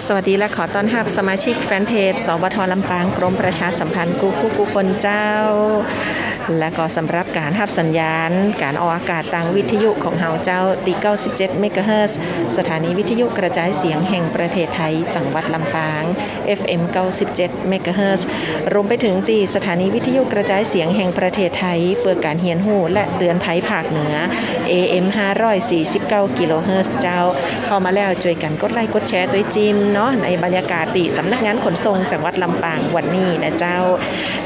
สวัสดีและขอต้อนรับสมาชิกแฟนเพจสบทลำปางกรมประชาสัมพันธ์กูคนเจ้าและก็สำหรับการรับสัญญาณการออกอากาศทางวิทยุของเฮาเจ้าตี97เมกะเฮิรตซ์สถานีวิทยุกระจายเสียงแห่งประเทศไทยจังหวัดลำปาง FM 97เมกะเฮิรตซ์รวมไปถึงตีสถานีวิทยุกระจายเสียงแห่งประเทศไทยเพื่อการเฮียนหู้และเตือนภัยภาคเหนือ AM 549กิโลเฮิรตซ์เจ้าเข้ามาแล้วช่วยกันกดไลค์กดแชร์ด้วยจิมเนาะในบรรยากาศตีสำนักงานขนส่งจังหวัดลำปางวันนี้นะเจ้า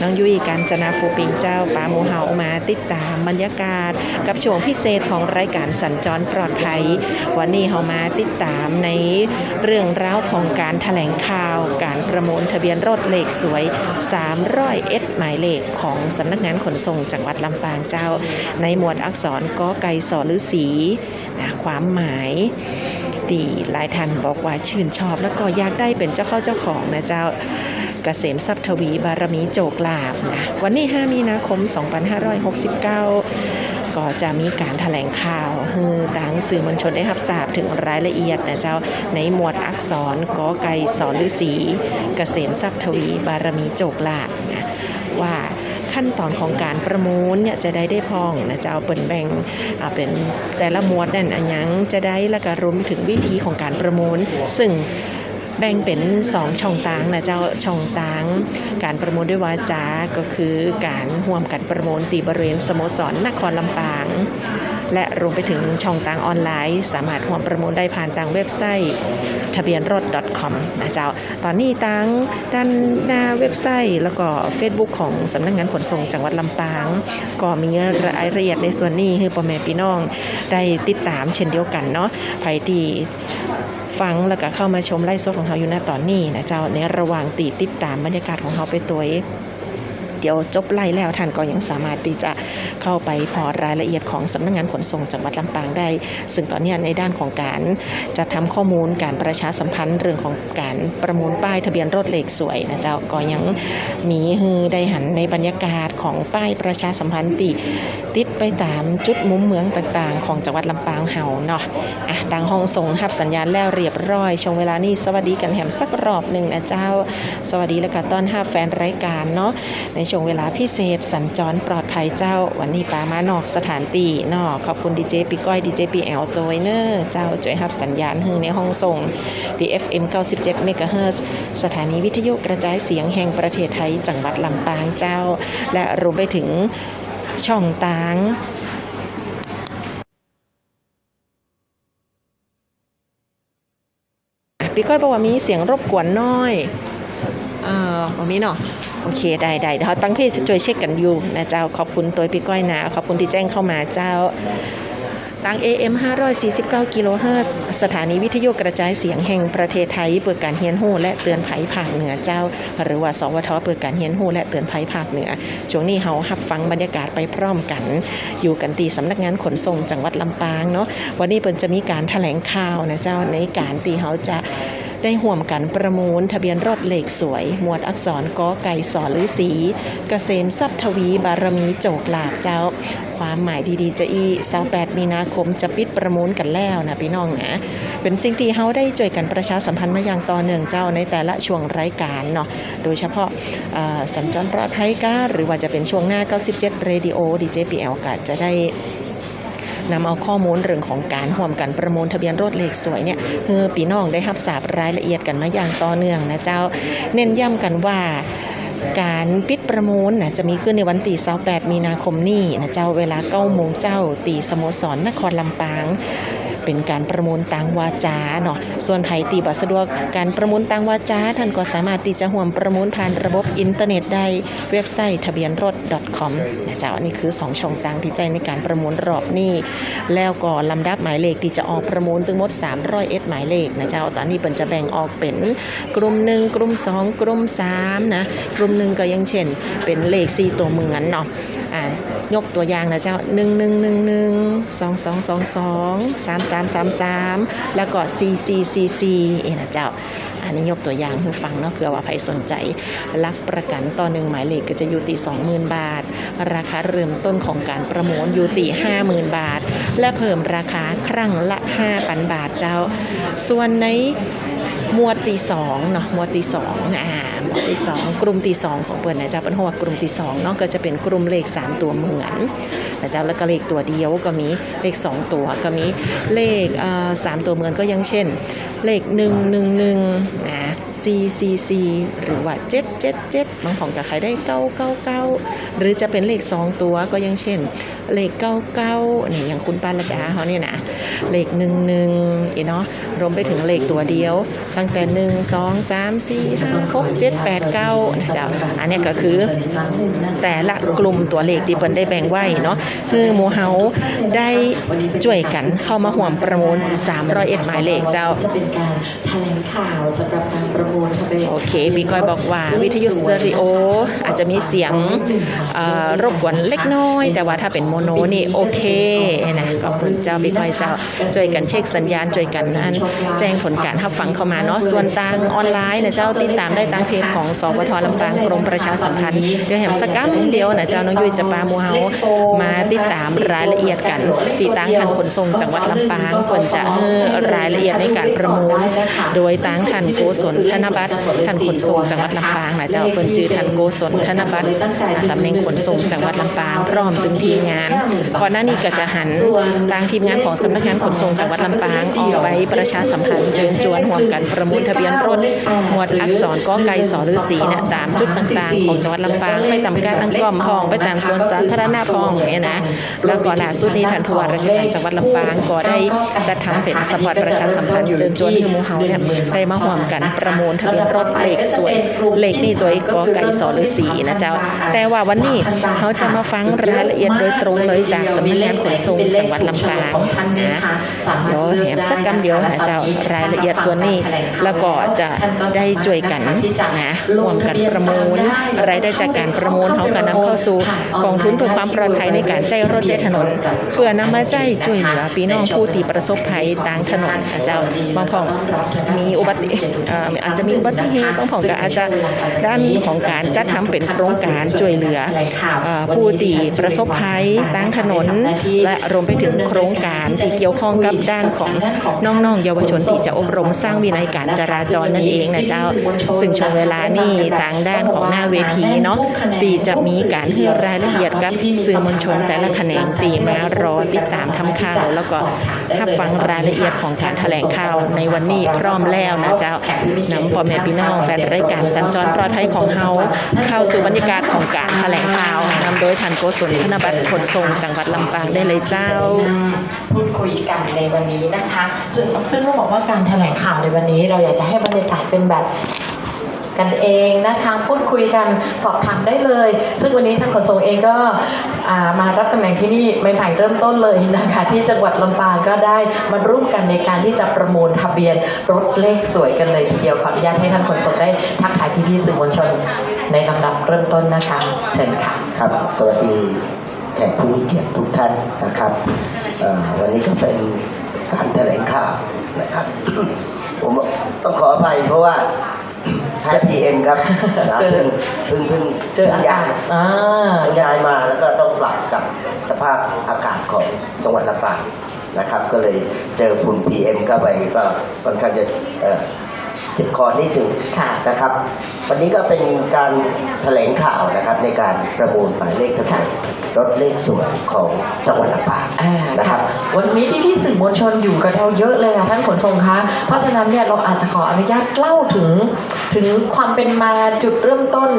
น้องยุ้ยกาญจนาฟูปิงเจ้าปาหมูเฮามาติดตามบรรยากาศกับช่วงพิเศษของรายการสัญจรปลอดภัยวันนี้เฮามาติดตามในเรื่องราวของการแถลงข่าวการประมูลทะเบียนรถเลขสวย301หมายเลขของสำนักงานขนส่งจังหวัดลำปางเจ้าในหมวดอักษรกอไก่สอฤาษีนะความหมายที่หลายท่านบอกว่าชื่นชอบแล้วก็อยากได้เป็นเจ้าของนะเจ้าเกษมทรัพย์ทวีบารมีโจกลาภนะวันนี้5มีนาคม2569ก็จะมีการแถลงข่าวให้ต่างสื่อมวลชนได้รับทราบถึงรายละเอียดนะเจ้าในหมวดอักษรกอไก่สอฤาษีเกษมทรัพย์ทวีบารมีโจกลาภนะว่าขั้นตอนของการประมูลเนี่ยจะได้พ้องนะเจ้าเปิ่นแบ่งเป็นแต่ละหมวดนั่นอันยังจะได้แล้วก็รวมถึงวิธีของการประมูลซึ่งแบ่งเป็น2ช่องต่างนะเจ้าช่องต่างการประมูลด้วยวาจาก็คือการร่วมกันประมูลตีบริเวณสโมสรนครลำปางและรวมไปถึงช่องทางออนไลน์สามารถร่วมประมูลได้ผ่านทางเว็บไซต์ทะเบียนรถ .com นะเจ้าตอนนี้ทางด้านหน้าเว็บไซต์แล้วก็ Facebook ของสำนักงานขนส่งจังหวัดลำปางก็มีรายละเอียดในส่วนนี้ให้พ่อแม่พี่น้องได้ติดตามเช่นเดียวกันเนาะใครที่ฟังแล้วก็เข้ามาชมไลฟ์สดของเราอยู่ณตอนนี้นะเจ้าในระหว่างติดตามบรรยากาศของเราไปตัวเดี๋ยวจบไล่แล้วท่านก็ยังสามารถที่จะเข้าไปพอรายละเอียดของสำนักงานขนส่งจังหวัดลำปางได้ซึ่งตอนนี้ในด้านของการจะทำข้อมูลการประชาสัมพันธ์เรื่องของการประมูลป้ายทะเบียนรถเลขสวยนะเจ้าก็ยังมีได้หันในบรรยากาศของป้ายประชาสัมพันธ์ติดไปตามจุดมุมเมืองต่างๆของจังหวัดลำปางเฮาเนาะทางห้องส่งรับสัญญาณแล้วเรียบร้อยช่วงเวลานี้สวัสดีกันแถมสักรอบหนึ่งนะเจ้าสวัสดีและก็ต้อนรับแฟนรายการเนาะในช่วงเวลาพิเศษสัญจรปลอดภัยเจ้าวันนี้ปามานอกสถานที่เนาะขอบคุณดีเจปีก้อยดีเจปีแอลตัวเนอร์เจ้าจ่วยรับสัญญาณให้ในห้องส่ง FM 97เมกะเฮิรตซ์สถานีวิทยุกระจายเสียงแห่งประเทศไทยจังหวัดลำปางเจ้าและรวมไปถึงช่องต่างปีก้อยบอกว่ามีเสียงรบกวนน้อยวันนี้เนาะโอเคได้เดี๋ยวตั้งพี่ช่วยเช็คกันอยู่นะเจ้าขอบคุณตัวปีก้อยนะขอบคุณที่แจ้งเข้ามาเจ้าตั้ง AM 549กิโลเฮิรตซ์สถานีวิทยุกระจายเสียงแห่งประเทศไทยเพื่อการเฮียนหู้และเตือนภัยภาคเหนือเจ้าหรือว่าสวทเพื่อการเฮียนหู้และเตือนภัยภาคเหนือช่วงนี้เฮารับฟังบรรยากาศไปพร้อมกันอยู่กันที่สำนักงานขนส่งจังหวัดลำปางเนาะวันนี้เพิ่นจะมีการแถลงข่าวนะเจ้าในการที่เฮาจะได้ร่วมกันประมูลทะเบียนรถเลขสวยหมวดอักษรกอไก่สอฤาษีเกษมทรัพย์ทวีบารมีโจกลาภเจ้าความหมายดีๆจะ28มีนาคมจะปิดประมูลกันแล้วนะพี่น้องนะเป็นสิ่งที่เฮาได้ช่วยกันประชาสัมพันธ์มาอย่างต่อเนื่องเจ้าในแต่ละช่วงรายการเนาะโดยเฉพาะสัญจรปลอดภัยก้าหรือว่าจะเป็นช่วงหน้า97เรดิโอดีเจพีแอลก็จะได้นำเอาข้อมูลเรื่องของการร่วมกันประมูลทะเบียนรถเลขสวยเนี่ยคือพี่น้องได้รับทราบรายละเอียดกันมาอย่างต่อเนื่องนะเจ้าเน้นย้ำกันว่าการปิดประมูลนะจะมีขึ้นในวันที่28มีนาคมนี้นะเจ้าเวลา 9 โมงเจ้าตีสโมสรนครลำปางเป็นการประมูลต่างวาจาเนาะส่วนไผตีบ่สะดวกการประมูลต่างวาจาท่านก็สามารถที่จะร่วมประมูลผ่านระบบอินเทอร์เน็ตได้เว็บไซต์ทะเบียนรถ .com นะเจ้าอันนี้คือ2ช่องทางที่ใช้ในการประมูลรอบนี้แล้วก็ลำดับหมายเลขที่จะออกประมูลทั้งหมด301หมายเลขนะเจ้าตอนนี้เพิ่นจะแบ่งออกเป็นกลุ่ม1กลุ่ม2กลุ่ม3นะกลุ่ม1ก็อย่างเช่นเป็นเลข4ตัวเหมือนเนาะยกตัวอย่างนะเจ้า1111 2222 3333แล้วก็4444นะเจ้า อันนี้ยกตัวอย่างให้ฟังเนาะเผื่อว่าใครสนใจรับประกันต่อ1หมายเลขก็จะอยู่ที่ 20,000 บาทราคาเริ่มต้นของการประมูลอยู่ที่ 50,000 บาทและเพิ่มราคาครั้งละ 5,000 บาทเจ้าส่วนในหมวดที่2เนาะหมวดที่2หมวดที่2กลุ่มที่2ของเปิ้นนะเจ้าเป็นหัวกลุ่มที่2เนาะก็จะเป็นกลุ่มเลข3ตัวเหมือนนะเจ้าแล้วก็เลขตัวเดียวก็มีเลข2ตัวก็มีเลข3ตัวเหมือนก็อย่างเช่นเลข111นะ444หรือว่า777บางของก็ขายได้999หรือจะเป็นเลข2ตัวก็อย่างเช่นเลข99นี่อย่างคุณปาลดาเขาเนี่ยนะเลข11เนาะรวมไปถึงเลขตัวเดียวตั้งแต่1 2 3 4 5 6 7 8 9นะเจ้าอันนี้ก็คือแต่ละกลุ่มตัวเลขที่เปิ้นได้แบ่งไว้เนาะซึ่งหมู่เฮาได้ช่วยกันเข้ามาร่วมประมูล301หมายเลขเจ้าจะเป็นการแถลงข่าวสำหรับการประมูลโอเคพี่ก้อยบอกว่าวิทยุสเตอริโออาจจะมีเสียงรบกวนเล็กน้อยแต่ว่าถ้าเป็นโมโนนี่โอเคนะขอบคุณเจ้าพี่ก้อยเจ้าช่วยกันเช็คสัญญาณช่วยกันแจ้งผลการรับฟังเข้ามาเนาะส่วนทางออนไลน์นะเจ้าติดตามได้ทางเพจของสปท.ลำปางกรมประชาสัมพันธ์เดี๋ยวแหมสักกั๊บเดียวนะเจ้าน้องยุ้ยจะพาหมู่เฮามาติดตามรายละเอียดกันที่ทางท่านขนส่งจังหวัดลำปางเพิ่นจะให้รายละเอียดในการประมูลโดยทางท่านโกศลธนบัตรท่านขนส่งจังหวัดลำปางนะเจ้าเพิ่นชื่อท่านโกศลธนบัตรตำแหน่งขนส่งจังหวัดลำปางพร้อมถึงทีมงานก่อนหน้านี้ก็จะหันทางทีมงานของสำนักงานขนส่งจังหวัดลำปางออกไปประชาสัมพันธ์เชิญชวนร่วมกันประมูลทะเบียนรถหมวดอักษรกอไก่สอฤาษีเนี่ยตามจุดต่างๆของจังหวัดลำปางไปตามการอังกอมห้องไปตามสวนสาธารณะห้องเนี่ยนะแล้วก็ล่าสุดนี้ท่านผู้ว่าราชการจังหวัดลำปางก็ได้จัดทำเป็นสปอตประชาสัมพันธ์เชิญชวนให้หมู่เฮาเนี่ยได้มาร่วมกันประมูลทะเบียนรถเลขสวยเลขนี่ตัวกอไก่สอฤาษีนะเจ้าแต่ว่าวันนี้เขาจะมาฟังรายละเอียดโดยตรงเลยจากสำนักงานขนส่งจังหวัดลำปางนะเดี๋ยวแหมสักกำเดียวนะเจ้ารายละเอียดส่วนนี้แล้วก็จะได้ช่วยกันนะร่วมกันประมูลรายได้จากการประมูลเขาก็นำเข้าสู่กองทุนเพื่อความปลอดภัยในการใช้รถใช้ถนนเพื่อนำมาใช้ช่วยเหลือพี่น้องผู้ที่ประสบภัยทางถนนนะเจ้าบางพ่องมีอุบัติอาจจะมีอุบัติเหตุบางพ่องก็อาจจะด้านของการจัดทำเป็นโครงการช่วยเหลือผู้ที่ประสบภัยทางถนนและรวมไปถึงโครงการที่เกี่ยวข้องกับด้านของน้องๆเยาวชนที่จะอบรมสร้างวินัยการจราจรนั่นเองนะเจ้าซึ่งช่วงเวลานี้ทางด้านของหน้าเวทีเนาะที่จะมีการให้รายละเอียดกับสื่อมวลชนแต่ละแขนงที่มารอติดตามทำข่าวแล้วก็รับฟังรายละเอียดของการแถลงข่าวในวันนี้พร้อมแล้วนะเจ้านำพ่อแม่พี่น้องแฟนรายการสัญจรปลอดภัยของเฮาเข้าสู่บรรยากาศของการแถลงข่าวนำโดยท่านโกศลธนบัตรขนส่งจังหวัดลำปางได้เลยเจ้าพูดคุยกันในวันนี้นะคะซึ่งต้องบอกว่าการแถลงข่าวในวันนี้เราอยากจะให้บรรยากาศเป็นแบบกันเองนะคะพูดคุยกันสอบถามได้เลยซึ่งวันนี้ท่านขนส่งเองก็มารับตำแหน่งที่นี่ใหม่ๆเริ่มต้นเลยนะคะที่จังหวัดลำปางก็ได้มาร่วมกันในการที่จะประมูลทะเบียนรถเลขสวยกันเลยทีเดียวขออนุญาตให้ท่านขนส่งได้ทักทายพี่ๆสื่อมวลชนในลำดับเริ่มต้นนะคะเชิญค่ะครับสวัสดีแขกผู้มีเกียรติทุกท่านนะครับวันนี้ก็เป็นการแถลงข่าวนะครับ ผมต้องขออภัยเพราะว่าท้าย PM ครับเพิ่งเจออากาศย้ายมาแล้วก็ต้องปรับกับสภาพอากาศของจังหวัดลำปางนะครับก็เลยเจอฝุ่น PM เข้าไปก็ค่อนข้างจะเจ็บคอนิดนึงนะครับวันนี้ก็เป็นการแถลงข่าวนะครับในการประมูลหมายเลขทะเบียนรถเลขสวยของจังหวัดลำปางนะครับวันนี้พี่สื่อมวลชนอยู่กับเราเยอะเลยค่ะท่านขนส่งคะเพราะฉะนั้นเนี่ยเราอาจจะขออนุญาตเล่าถึงความเป็นมาจุดเริ่มต้น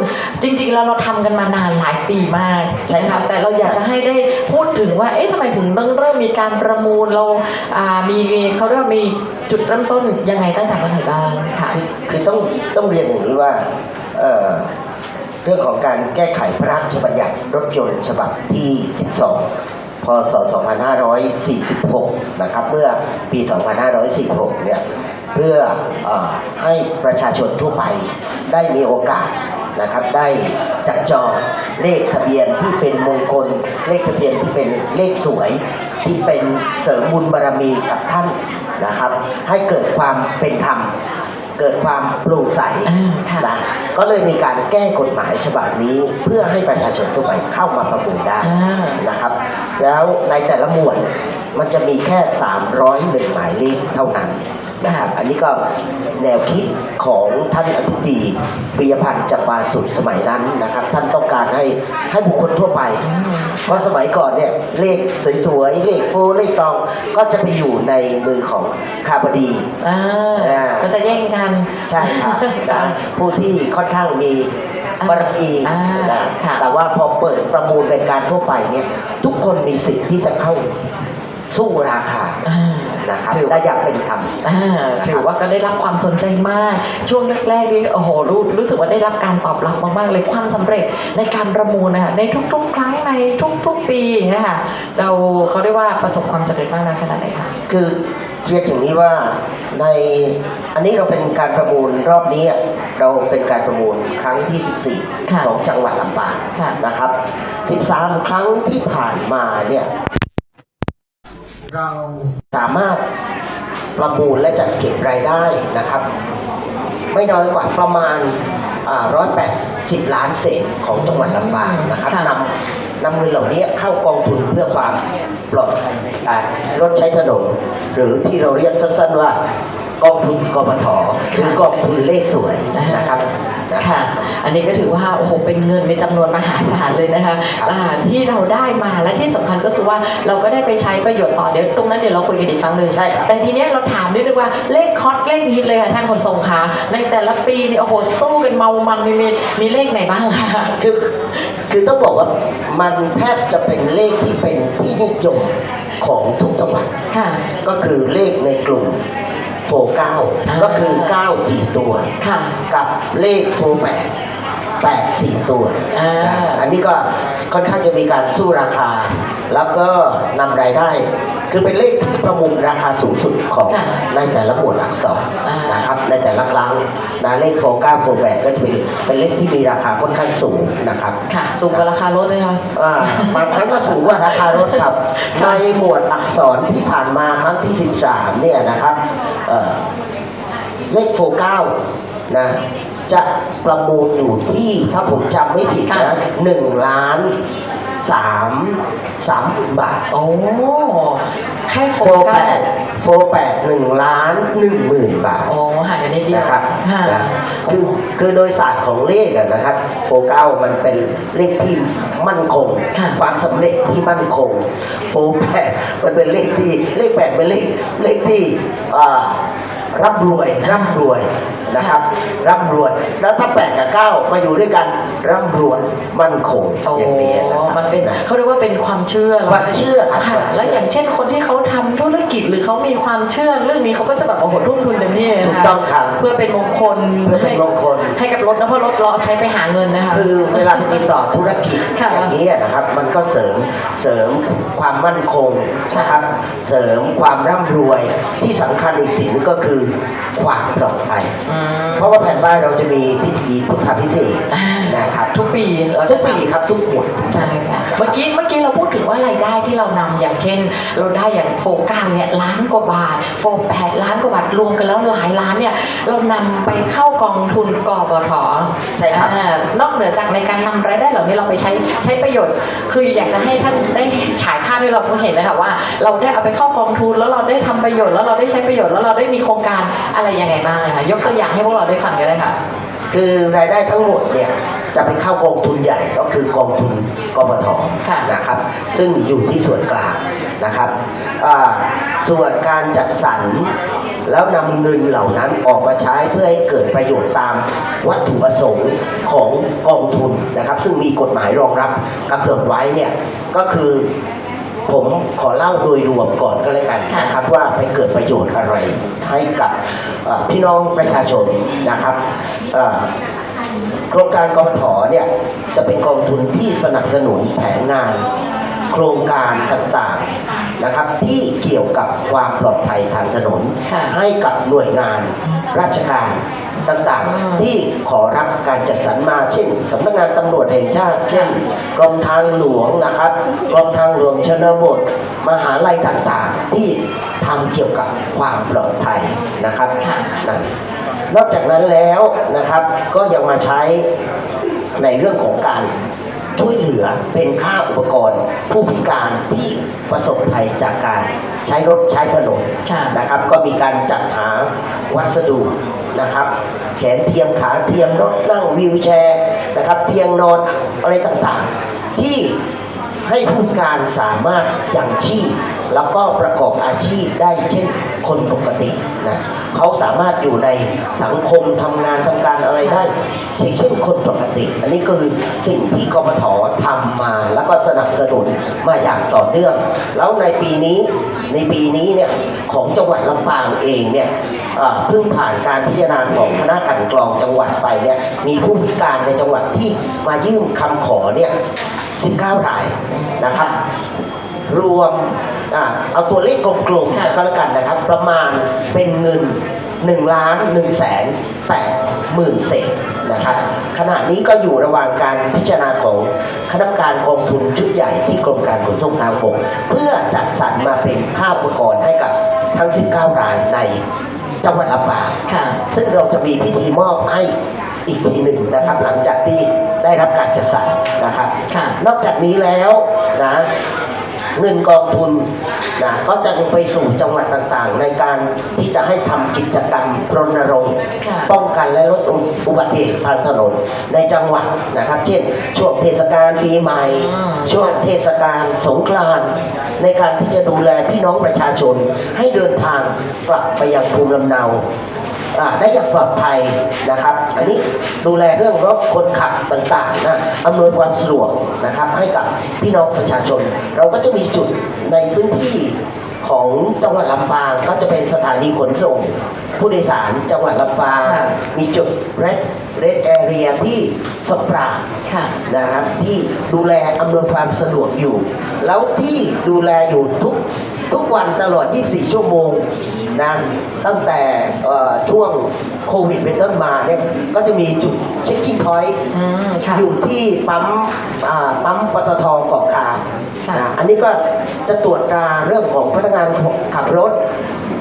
จริงๆแล้วเราทำกันมานานหลายปีมากใช่ครับแต่เราอยากจะให้ได้พูดถึงว่าเอ๊ะทำไมถึงต้องเริ่มมีการประมูลเรามีเขาเรียกว่ามีจุดเริ่มต้นยังไงตั้งแต่เมื่อไหร่บ้างคือต้องเรียนอย่างนี้ว่าเรื่องของการแก้ไขพระราชบัญญัติรถยนต์ฉบับที่ 12 พ.ศ. 2546 นะครับเมื่อปี 2546 เนี่ยเพื่อให้ประชาชนทั่วไปได้มีโอกาสนะครับได้จับจองเลขทะเบียนที่เป็นมงคลเลขทะเบียนที่เป็นเลขสวยที่เป็นเสริมบุญบารมีกับท่านนะครับให้เกิดความเป็นธรรม เกิดความโปร่งใส ค่ะ นะก็เลยมีการแก้กฎหมายฉบับนี้เพื่อให้ประชาชนทั่วไปเข้ามาประมูลได้นะครับ แล้วในแต่ละหมวดมันจะมีแค่301หมายเลขเท่านั้นนะครับอันนี้ก็แนวคิดของท่านอธิบดีปิยพันธ์จำปาสุดสมัยนั้นนะครับท่านต้องการให้บุคคลทั่วไปเพราะสมัยก่อนเนี่ยเลขสวยๆเลขโฟเลขตองก็จะไปอยู่ในมือของข้าบดี ก็จะแย่งกัน ใช่ครับนะผู้ที่ค่อนข้างมีบารมีนะ ค่ะ แต่ว่าพอเปิดประมูลรายการทั่วไปเนี่ยทุกคนมีสิทธิ์ที่จะเข้าสู้ราคานะครับและอยากเป็นธรรม ถือว่าก็ได้รับความสนใจมากช่วงแรกๆนี่โอ้โหรู้สึกว่าได้รับการตอบรับมากๆเลยความสำเร็จในการประมูลนะคะในทุกๆครั้งในทุกๆปีนะคะเขาเรียกว่าประสบความสำเร็จมากน้อยขนาดไหนคะ คือเรียกอย่างนี้ว่าในอันนี้เราเป็นการประมูลรอบนี้เราเป็นการประมูลครั้งที่ ค่ะ 14 ของจังหวัดลำปาง ค่ะ นะครับ 13 ครั้งที่ผ่านมาเนี่ยเราสามารถประมูลและจัดเก็บรายได้นะครับ ไม่น้อยกว่าประมาณ180 ล้านเศษของจังหวัดลำปางนะครับ ค่ะ นำเงินเหล่านี้เข้ากองทุนเพื่อความปลอดภัยรถใช้ถนนหรือที่เราเรียกสั้นๆว่ากองทุนกปทหรือกองทุนเลขสวยนะครับ ค่ะ อันนี้ก็ถือว่าโอ้โหเป็นเงินในจำนวนมหาศาลเลยนะคะที่เราได้มาและที่สำคัญก็คือว่าเราก็ได้ไปใช้ประโยชน์ต่อเดี๋ยวตรงนั้นเดี๋ยวเราคุยกันอีกครั้งหนึ่ง ใช่ครับ แต่ทีเนี้ยเราถามนิดนึงว่าเลขฮอตเลขฮิตเลยค่ะท่านคนทรงคะในแต่ละปีนี่โอ้โหสู้กันเมามันมีเลขไหนบ้างคะ คือต้องบอกว่ามันแทบจะเป็นเลขที่เป็นที่นิยมของทุกจังหวัด ค่ะ ก็คือเลขในกลุ่มโฟ9ก็คือ9 4 ตัว ค่ะ กับเลขโฟ8 4 ตัว อันนี้ก็ค่อนข้างจะมีการสู้ราคา แล้วก็นำรายได้ คือเป็นเลขที่ประมูลราคาสูงสุดของ ค่ะ ในแต่ละหมวดอักษรนะครับในแต่ละครั้งนะเลขโฟ9โฟ8ก็จะเป็นเลขที่มีราคาค่อนข้างสูงนะครับ ค่ะสูงกว่าราคารถเลยค่ะ บางครั้งก็สูงกว่าราคารถครับ ในหมวดอักษรที่ผ่านมาครั้งที่ 13เนี่ยนะครับเลขโฟ9นะจะประมูลอยู่ที่ถ้าผมจำไม่ผิดนะ1,330,000 บาท โอ้แค่โฟ โฟ กัส 8โฟ8 1,110,000 บาท โอ้ห่างกันนิดเดียว นะครับ ค่ะ นะคือโดยศาสตร์ของเลขนะครับโฟ9มันเป็นเลขที่มั่นคง ค่ะ ความสำเร็จที่มั่นคงโฟ8มันเป็นเลขที่เลข8เป็นเลขที่ร่ำรวยนะครับร่ำรวยแล้วถ้า8กับ9มาอยู่ด้วยกันร่ำรวยมั่นคง โอ้ อย่างนี้นะครับ มันเป็นเขาเรียกว่าเป็นความเชื่อ ความเชื่อครับ ค่ะ ความเชื่อ แล้วอย่างเช่นคนที่เขาทำธุรกิจหรือเขามีความเชื่อเรื่องนี้เขาก็จะแบบโอ้โหทุ่มทุนเต็มที่นะคะ ถูกต้องครับ เพื่อเป็นมงคล เพื่อเป็นมงคล ให้กับรถนะเพราะรถเราใช้ไปหาเงินนะคะ คือเวลาไปติดต่อธุรกิจ ค่ะ อย่างนี้นะครับ มันก็เสริมความมั่นคง ค่ะ นะครับ เสริมความร่ำรวยที่สำคัญอีกสิ่งนึงก็คือความปลอดภัย เพราะว่าแผ่นป้ายเราจะมีพิธีพุทธพิเศษกนะครับ ทุกปี ทุกปีครับทุกหมวด ใช่ค่ะเมื่อกี้เราพูดถึงว่ารายได้ที่เรานำอย่างเช่น เราได้อย่างโฟก้าเนี่ยล้านกว่าบาทโฟ8ล้านกว่าบาทรวมกันแล้วหลายล้านเนี่ยเรานำไปเข้ากองทุนกปท ใช่ครับ นอกเหนือจากในการนำรายได้เหล่านี้เราไปใช้ประโยชน์ คืออยากจะให้ท่านได้ฉายภาพให้เราเห็นนะคะว่าเราได้เอาไปเข้ากองทุนแล้วเราได้ทำประโยชน์แล้วเราได้ใช้ประโยชน์แล้วเราได้มีโครงการอะไรยังไงบ้างคะยกตัวอย่างให้พวกเราได้ฟังกันเลยค่ะ คือรายได้ทั้งหมดเนี่ยจะไปเข้ากองทุนใหญ่ก็คือกองทุนกปท ค่ะ นะครับ ซึ่งอยู่ที่ส่วนกลางนะครับส่วนการจัดสรรแล้วนำเงินเหล่านั้นออกมาใช้เพื่อให้เกิดประโยชน์ตามวัตถุประสงค์ของกองทุนนะครับ ซึ่งมีกฎหมายรองรับกำหนดไว้เนี่ยก็คือผมขอเล่าโดยรวมก่อนก็แล้วกันนะครับว่าไปเกิดประโยชน์อะไรให้กับพี่น้องประชาชนนะครับโครงการกปทเนี่ยจะเป็นกองทุนที่สนับสนุนแผนงาน โครงการต่างๆนะครับที่เกี่ยวกับความปลอดภัยทางถนน ค่ะ ให้กับหน่วยงานราชการต่างๆที่ขอรับการจัดสรรมาเช่นสำนักงานตำรวจแห่งชาติเช่นกรมทางหลวงนะครับกรมทางหลวงชนบทมหาลัยต่างๆที่ทำเกี่ยวกับความปลอดภัยนะครับนอกจากนั้นแล้วนะครับก็ยังมาใช้ในเรื่องของการช่วยเหลือเป็นค่าอุปกรณ์ผู้พิการที่ประสบภัยจากการใช้รถใช้ถนนนะครับก็มีการจัดหาวัสดุนะครับแขนเทียมขาเทียมรถนั่งวีลแชร์นะครับเตียงนอนอะไรต่างๆที่ให้ผู้พิการสามารถยังชีพแล้วก็ประกอบอาชีพได้เช่นคนปกตินะเขาสามารถอยู่ในสังคมทำงานทำการอะไรได้เช่นคนปกติอันนี้คือสิ่งที่กปททำมาแล้วก็สนับสนุนมาอย่างต่อเนื่องแล้วในปีนี้เนี่ยของจังหวัดลำปางเองเนี่ยเพิ่งผ่านการพิจารณาของคณะกลั่นกรองจังหวัดไปเนี่ยมีผู้พิการในจังหวัดที่มายื่นคำขอเนี่ย19 รายนะครับรวมเอาตัวเลขกลมๆก็แล้วกันนะครับประมาณเป็นเงิน1,180,000 เศษนะครับขณะนี้ก็อยู่ระหว่างการพิจารณาของคณะกรรมการกองทุนชุดใหญ่ที่กรมการขนส่งทางบกเพื่อจัดสรรมาเป็นค่าอุปกรณ์ให้กับทั้ง19 รายในจังหวัดลำปางซึ่งเราจะมีพิธีมอบให้อีกทีหนึ่งนะครับหลังจากที่ได้รับการจัดสรรนะครับนอกจากนี้แล้วนะเงินกองทุนนะก็จะไปสู่จังหวัดต่างๆในการที่จะให้ทำกิจกรรมรณรงค์ป้องกันและลดอุบัติเหตุทางถนนในจังหวัดนะครับเช่นช่วงเทศกาลปีใหม่ช่วงเทศกาลสงกรานต์ในการที่จะดูแลพี่น้องประชาชนให้เดินทางกลับไปยังภูมิลำเนาได้อย่างปลอดภัยนะครับอันนี้ดูแลเรื่องรถคนขับต่างๆนะอำนวยความสะดวกนะครับให้กับพี่น้องประชาชนเราก็จะมีจุดในพื้นที่ของจังหวัดลำปางก็จะเป็นสถานีขนส่งผู้โดยสารจังหวัดลำปางมีจุดred area ที่สปรานะครับที่ดูแลอำนวยความสะดวกอยู่แล้วที่ดูแลอยู่ทุกวันตลอด24 ชั่วโมงนะตั้งแต่ช่วงโควิดเป็นต้นมาเนี่ยก็จะมีจุดเช็คกิ้งพอยต์อยู่ที่ปั๊มปตท.เกาะคาอันนี้ก็จะตรวจตราเรื่องของพนักงานขับรถ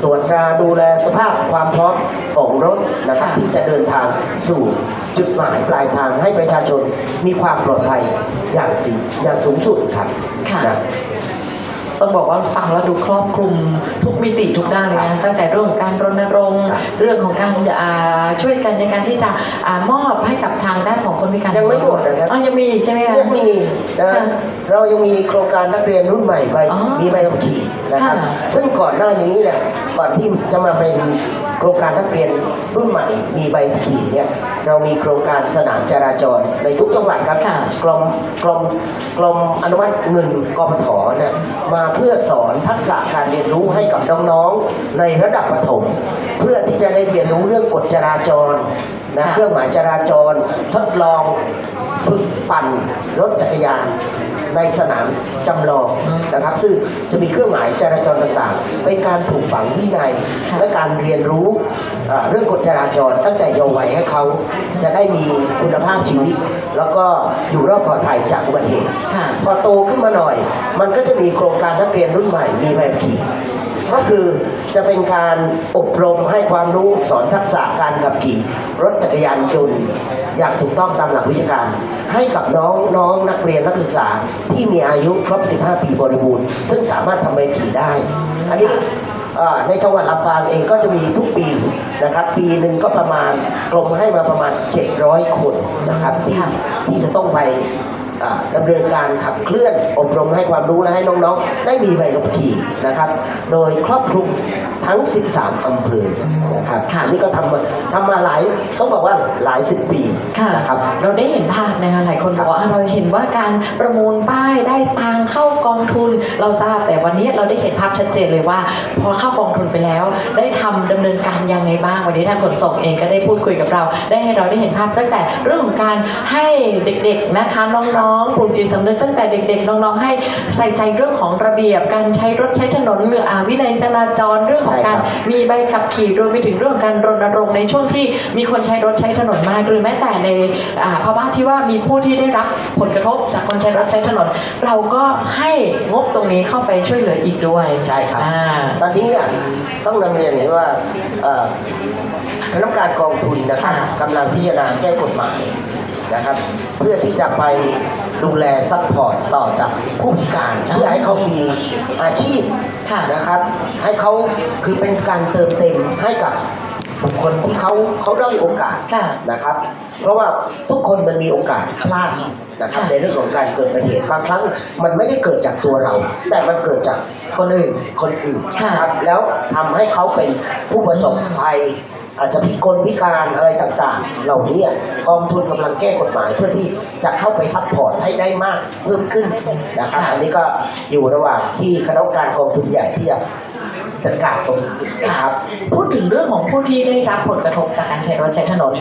ตรวจตราดูแลสภาพความพร้อมของรถนะครับที่จะเดินทางสู่จุดหมายปลายทางให้ประชาชนมีความปลอดภัยอย่างสูงสุดครับต้องบอกว่าฟังแล้วดูครอบคลุมทุกมิติทุกด้านเลยนะตั้งแต่เรื่องของการรณรงค์เรื่องของการช่วยกันในการที่จะมอบให้กับทางด้านของคนพิการยังไม่หมดนะครับยังมีใช่ไหมคะยังมีนะเรายังมีโครงการนักเรียนรุ่นใหม่มีใบขับขี่นะครับซึ่งก่อนหน้านี้เนี่ยก่อนที่จะมาเป็นโครงการนักเรียนรุ่นใหม่มีใบขับขี่เนี่ยเรามีโครงการสนามจราจรในทุกจังหวัดครับกรมอนุมัติเงินกปทเนี่ยมาเพื่อสอนทักษะการเรียนรู้ให้กับน้องๆในระดับประถมเพื่อที่จะได้เรียนรู้เรื่องกฎจราจรนะเครื่องหมายจราจรทดลองฝึกปั่นรถจักรยานในสนามจำลองนะครับซึ่งจะมีเครื่องหมายจราจรต่างๆเป็นการปลูกฝังวินัยและการเรียนรู้เรื่องกฎจราจรตั้งแต่เยาว์วัยให้เขาจะได้มีคุณภาพชีวิตแล้วก็อยู่รอดปลอดภัยจากอุบัติเหตุพอโตขึ้นมาหน่อยมันก็จะมีโครงการนักเรียนรุ่นใหม่มีใบขับขี่ก็คือจะเป็นการอบรมให้ความรู้สอนทักษะการขับขี่รถจักรยานยนต์อย่างถูกต้องตามหลักวิชาการให้กับน้องนักเรียนนักศึกษาที่มีอายุครบ 15 ปีบริบูรณ์ซึ่งสามารถทำใบขับขี่ได้อันนี้ในจังหวัดลำปางเองก็จะมีทุกปีนะครับปีหนึ่งก็ประมาณกรมให้มาประมาณ700 คนนะครับที่จะต้องไปดำเนินการขับเคลื่อนอบรมให้ความรู้และให้น้องๆได้มีใบขับขี่นะครับโดยครอบคลุมทั้ง13อำเภอนะครับนี่ก็ทำมาต้องบอกว่าหลาย10 ปีนะครับเราได้เห็นภาพนะคะหลายคนบอกว่าเราเห็นว่าการประมูลป้ายได้ตัง เข้ากองทุนเราทราบแต่วันนี้เราได้เห็นภาพชัดเจนเลยว่าพอเข้ากองทุนไปแล้วได้ดำเนินการยังไงบ้างวันนี้ทางขนส่งเองก็ได้พูดคุยกับเราได้ให้เราได้เห็นภาพตั้งแต่เรื่องของการให้เด็กๆนะคะน้องๆปลูกจิตสำนึกตั้งแต่เด็กๆน้องๆให้ใส่ใจเรื่องของระเบียบการใช้รถใช้ถนนวินัยจราจรเรื่องของการมีใบขับขี่รวมไปถึงเรื่องของการรณรงค์ในช่วงที่มีคนใช้รถใช้ถนนมากหรือแม้แต่ในภาวะที่ว่ามีผู้ที่ได้รับผลกระทบจากคนใช้รถใช้ถนนเราก็ให้งบตรงนี้เข้าไปช่วยเหลืออีกด้วย ใช่ครับตอนนี้ต้องนำเรียนอย่างนี้ว่าคณะกรรมการกองทุนนะครับกำลังพิจารณาแก้กฎหมายนะครับเพื่อที่จะไปดูแลซัพพอร์ตต่อจากผู้พิการเพื่อให้เขามีอาชีพนะครับให้เขาคือเป็นการเติมเต็มให้กับบุคคลที่เขาได้โอกาสนะครับเพราะว่าทุกคนมันมีโอกาสพลาดนะครับในเรื่องของการเกิดอุบัติเหตุบางครั้งมันไม่ได้เกิดจากตัวเราแต่มันเกิดจากคนอื่นครับแล้วทำให้เขาเป็นผู้ประสบภัยอาจจะพิการอะไรต่างๆเหล่านี้กองทุนกำลังแก้กฎหมายเพื่อที่จะเข้าไปซัพพอร์ตให้ได้มากเพิ่มขึ้นนะครับอันนี้ก็อยู่ระหว่างที่คณะกรรมการกองทุนใหญ่ที่จะจัดการตรงนี้นะครับพูดถึงเรื่องของผู้ที่ได้รับผลกระทบจากการใช้รถใช้ถนน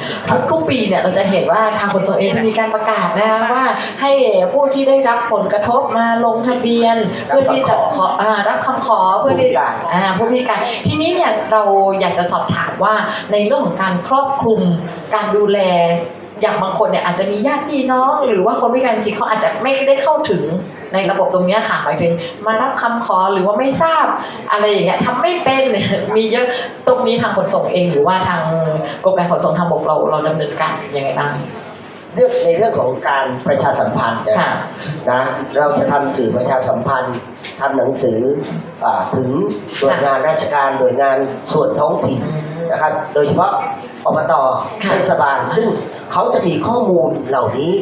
ทุกปีเนี่ยเราจะเห็นว่าทางขนส่งเองจะมีการประกาศนะคะว่าให้ผู้ที่ได้รับผลกระทบมาลงทะเบียนเพื่อที่จะรับคำขอเพื่อที่ผู้พิการทีนี้เนี่ยเราอยากจะสอบถามว่าในเรื่องของการครอบคลุมการดูแลอย่างบางคนเนี่ยอาจจะมีญาติพี่น้องหรือว่าคนพิการจริงเขาอาจจะไม่ได้เข้าถึงในระบบตรงนี้ค่ะหมายถึงมารับคำขอหรือว่าไม่ทราบอะไรอย่างเงี้ยทำไม่เป็นมีเยอะตรงนี้ทางขนส่งเองหรือว่าทางกรมการขนส่งทางบกเราดำเนินการยังไงบ้างในเรื่องของการประชาสัมพันธ์นะเราจะทำสื่อประชาสัมพันธ์ทำหนังสือถึงหน่วยงานราชการหน่วยงานส่วนท้องถิ่นนะครับโดยเฉพาะอบต.เทศบาลซึ่งเขาจะมีข้อมูลเหล่านี้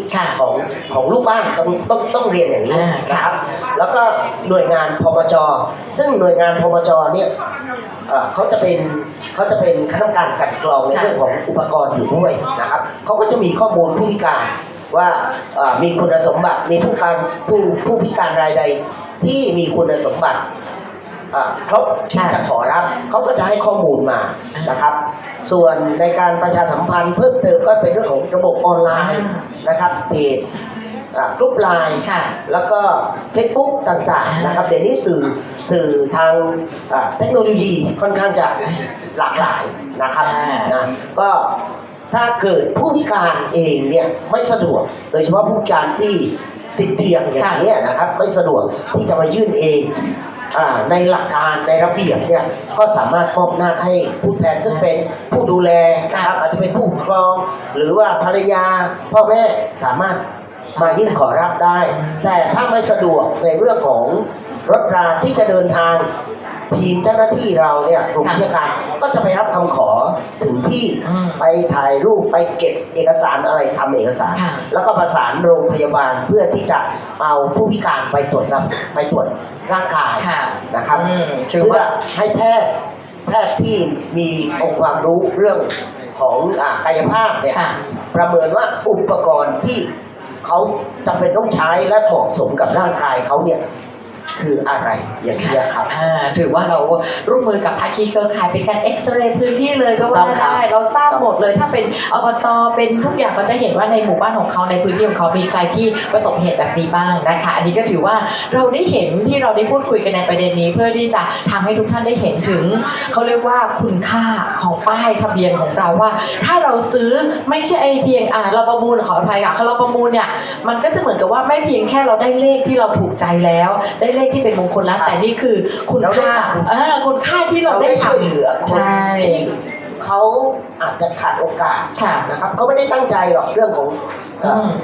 ของลูกบ้านต้องเรียนอย่างนี้นะครับแล้วก็หน่วยงานพมจ.ซึ่งหน่วยงานพมจ.เนี่ยเขาจะเป็นคณะกรรมการกลั่นกรองในเรื่องของอุปกรณ์อยู่ด้วยนะครับเขาก็จะมีข้อมูลผู้พิการว่ามีคุณสมบัติมีผู้พิการรายใดที่มีคุณสมบัติครบที่จะขอรับเขาก็จะให้ข้อมูลมานะครับส่วนในการประชาสัมพันธ์เพิ่มเติมก็เป็นเรื่องของระบบออนไลน์นะครับเพจกลุ่มไลน์แล้วก็ Facebook ต่างๆนะครับเดี๋ยวนี้สื่อทางเทคโนโลยีค่อนข้างจะหลากหลายนะครับก็ถ้าเกิดผู้พิการเองเนี่ยไม่สะดวกโดยเฉพาะผู้พิการที่ติดเตียงอย่างนี้นะครับไม่สะดวกที่จะมายื่นเองในหลักการในระเบียบเนี่ยก็สามารถมอบหน้าให้ผู้แทนซึ่งเป็นผู้ดูแลนะครับอาจจะเป็นผู้ปกครองหรือว่าภรรยาพ่อแม่สามารถมายื่นขอรับได้แต่ถ้าไม่สะดวกในเรื่องของรถราที่จะเดินทางทีมเจ้าหน้าที่เราเนี่ยกลุ่มวิชาการก็จะไปรับคำขอถึงที่ไปถ่ายรูปไปเก็บเอกสารอะไรทำเอกสารแล้วก็ประสานโรงพยาบาลเพื่อที่จะเอาผู้พิการไปตรวจร่างกายนะครับเพื่อให้แพทย์ที่มีองค์ความรู้เรื่องของกายภาพเนี่ยประเมินว่าอุปกรณ์ที่เขาจำเป็นต้องใช้และเหมาะสมกับร่างกายเขาเนี่ยคืออะไรอย่างนี้ครับถือว่าเราร่วมมือกับภาคีเครือข่ายเป็นการเอ็กซเรย์พื้นที่เลยก็ว่าได้เราทราบหมดเลยถ้าเป็นอบต.เป็นทุกอย่างก็จะเห็นว่าในหมู่บ้านของเขาในพื้นที่ของเขามีใครที่ประสบเหตุแบบนี้บ้างนะคะอันนี้ก็ถือว่าเราได้เห็นที่เราได้พูดคุยกันในประเด็นนี้เพื่อที่จะทำให้ทุกท่านได้เห็นถึงเขาเรียกว่าคุณค่าของป้ายทะเบียนของเราว่าถ้าเราซื้อไม่ใช่เพียงเราประมูลขออภัยค่ะเราประมูลเนี่ยมันก็จะเหมือนกับว่าไม่เพียงแค่เราได้เลขที่เราถูกใจแล้วได้เลขที่เป็นมงคลแล้วแต่นี่คือคุณค่าคุณค่าที่เราได้ช่วยเหลือคนที่เขาอาจจะขาดโอกาสนะครับเขาไม่ได้ตั้งใจหรอกเรื่องของ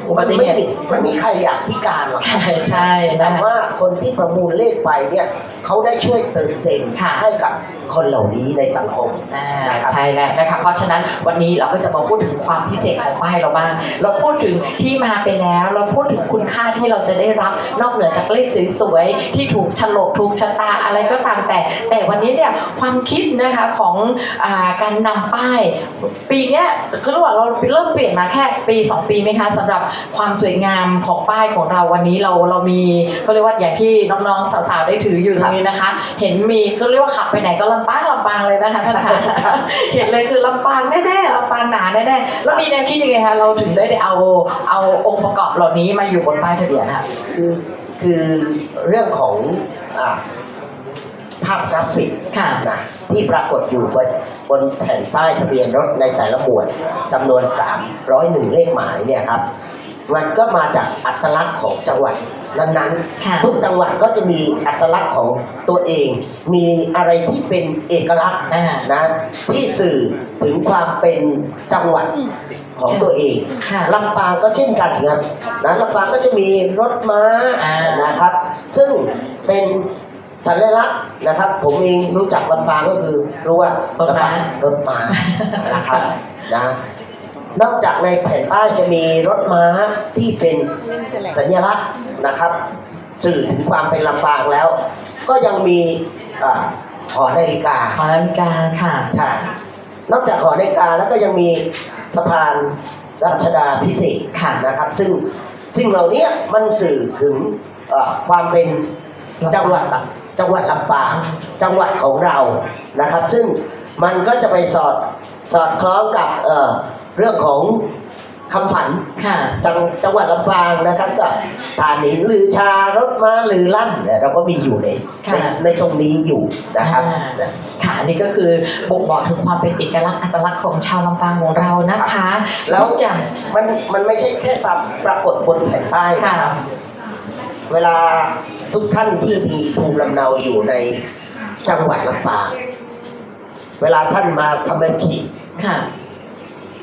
อุบัติเหตุมันมีใครอยากพิการหรอกใช่แต่ว่าคนที่ประมูลเลขไปเนี่ยเขาได้ช่วยเติมเต็มให้กับคนเหล่านี้ในสังคมใช่แล้วนะคะเพราะฉะนั้นวันนี้เราก็จะมาพูดถึงความพิเศษของป้ายเราบ้างเราพูดถึงที่มาไปแล้วเราพูดถึงคุณค่าที่เราจะได้รับนอกเหนือจากเลขสวยๆที่ถูกฉลกถูกชะตาอะไรก็ตามแต่วันนี้เนี่ยความคิดนะคะของการนำป้ายปีนี้คือระหว่างเราเริ่มเปลี่ยนมาแค่ปี2 ปีไหมคะ สำหรับความสวยงามของป้ายของเราวันนี้เรามีก็เรียกว่าอย่างที่น้องๆสาวๆได้ถืออยู่ตรงนี้นะคะ เห็นมีก็เรียกว่าขับไปไหนก็ลำปางเลยนะคะท่านคะ เห็นเลยคือลำปางแน่ๆลำปางหนาแน่ๆแล้วมีแนวคิดยังไงคะเราถึงได้เอาองค์ประกอบเหล่านี้มาอยู่บนป้ายทะเบียนค่ะ คือเรื่องของภาพกราฟิก ค่ะ นะที่ปรากฏอยู่บนแผ่นป้ายทะเบียนรถในแต่ละหมวดจำนวน301เลขหมายเนี่ยครับมันก็มาจากอัตลักษณ์ของจังหวัดนั้น ค่ะ ๆทุกจังหวัดก็จะมีอัตลักษณ์ของตัวเอง มีอะไรที่เป็นเอกลักษณ์นะที่สื่อถึงความเป็นจังหวัดของตัวเอง ค่ะ ลำปางก็เช่นกันครับนะลำปางก็จะมีรถม้า นะครับ ซึ่งเป็นสัญลักษณ์นะครับ ผมเองรู้จักลำปางก็คือรู้ว่าร ถม้า รถม้านะครับนะนอกจากในแผ่นป้ายจะมีรถม้าที่เป็นสัญลักษณ์นะครับ สื่อถึงความเป็นลำปางแล้ว ก็ยังมีหอนาฬิกา หอนาฬิกาค่ะ ค่ะนอกจากหอนาฬิกาแล้วก็ยังมีสะพานรัชดาพิเศษก ค่ะ นะครับ ซึ่งเหล่านี้มันสื่อถึงความเป็นจังหวัดลำปางจังหวัดของเรานะครับ ซึ่งมันก็จะไปสอดคล้องกับเรื่องของคำฝัน ค่ะ จังหวัดลำปางนะครับกับฐานหินลือชารถม้าลือลั่นเนี่ยเราก็มีอยู่ในตรงนี้อยู่นะครับ ค่ะอันนี้ก็คือบ่งบอกถึงความเป็นเอกลักษณ์อัตลักษณ์ของชาวลำปางของเรานะคะ แล้ว อย่าง มันไม่ใช่แค่ปรากฏบนแผ่นป้ายนะครับ เวลาทุกท่านที่มีภูมิลำเนาอยู่ในจังหวัดลำปางเวลาท่านมาทำใบขับขี่ ค่ะ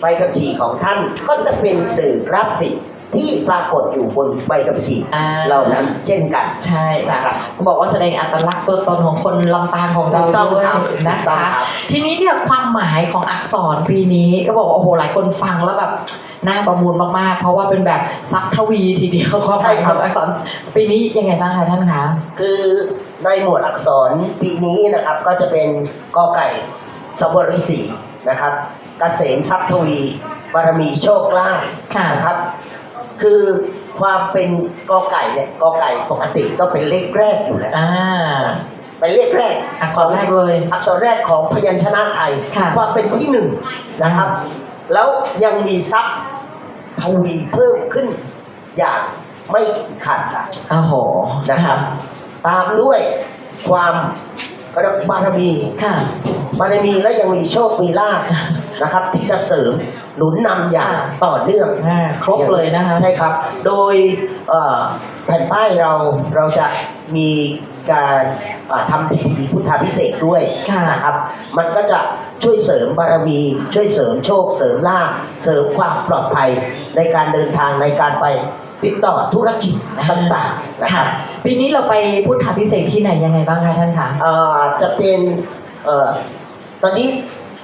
ใบขับขี่ของท่านก็จะเป็นสื่อกราฟิกที่ปรากฏอยู่บนใบขับขี่เหล่านั้นเช่นกัน ใช่ค่ะเขาบอกว่าแสดงอัตลักษณ์ตัวตนของคนลำปางของเรา ถูกต้อง ด้วย ครับ นะ ถูกต้อง คะ ครับ ทีนี้เนี่ยความหมายของอักษรปีนี้ก็บอกว่าโอ้โหหลายคนฟังแล้วแบบน่าประมูลมากๆ เพราะว่าเป็นแบบซับทวีทีเดียวความหมายของอักษรปีนี้ยังไงบ้างคะท่านคะ คือในหมวดอักษรปีนี้นะครับก็จะเป็นกอไก่สวริสีนะครับเกษมทรัพย์ทวีบารมีโชคลาภ ค่ะ นะครับ คือความเป็นกอไก่เนี่ยกอไก่ปกติก็เป็นเลขแรกอยู่แล้ว เป็นเลขแรก อักษรแรกเลย อักษรแรกของพยัญชนะไทย ค่ะ ความเป็นที่หนึ่งนะครับ แล้วยังมีทรัพย์ทวีเพิ่มขึ้นอย่างไม่ขาดสาย โอ้โห นะครับ ตามด้วยความกระบารมี ค่ะ บารมีแล้วยังมีโชคมีลาภนะครับ ที่จะเสริมหนุนนำอย่างต่อเนื่อง ครบเลยนะคะ ใช่ครับ โดยแผ่นป้ายเราจะมีการทำพิธีพุทธาพิเศษกด้วย ค่ะ นะครับ มันก็จะช่วยเสริมบารมี ช่วยเสริมโชคเสริมลาภเสริมความปลอดภัยในการเดินทางในการไปติดต่อธุรกิจต่างๆนะค ค่ะ รับ ปีนี้เราไปพุทธาพิเศษกที่ไหนยังไงบ้างคะท่านคะ จะเป็นตอนนี้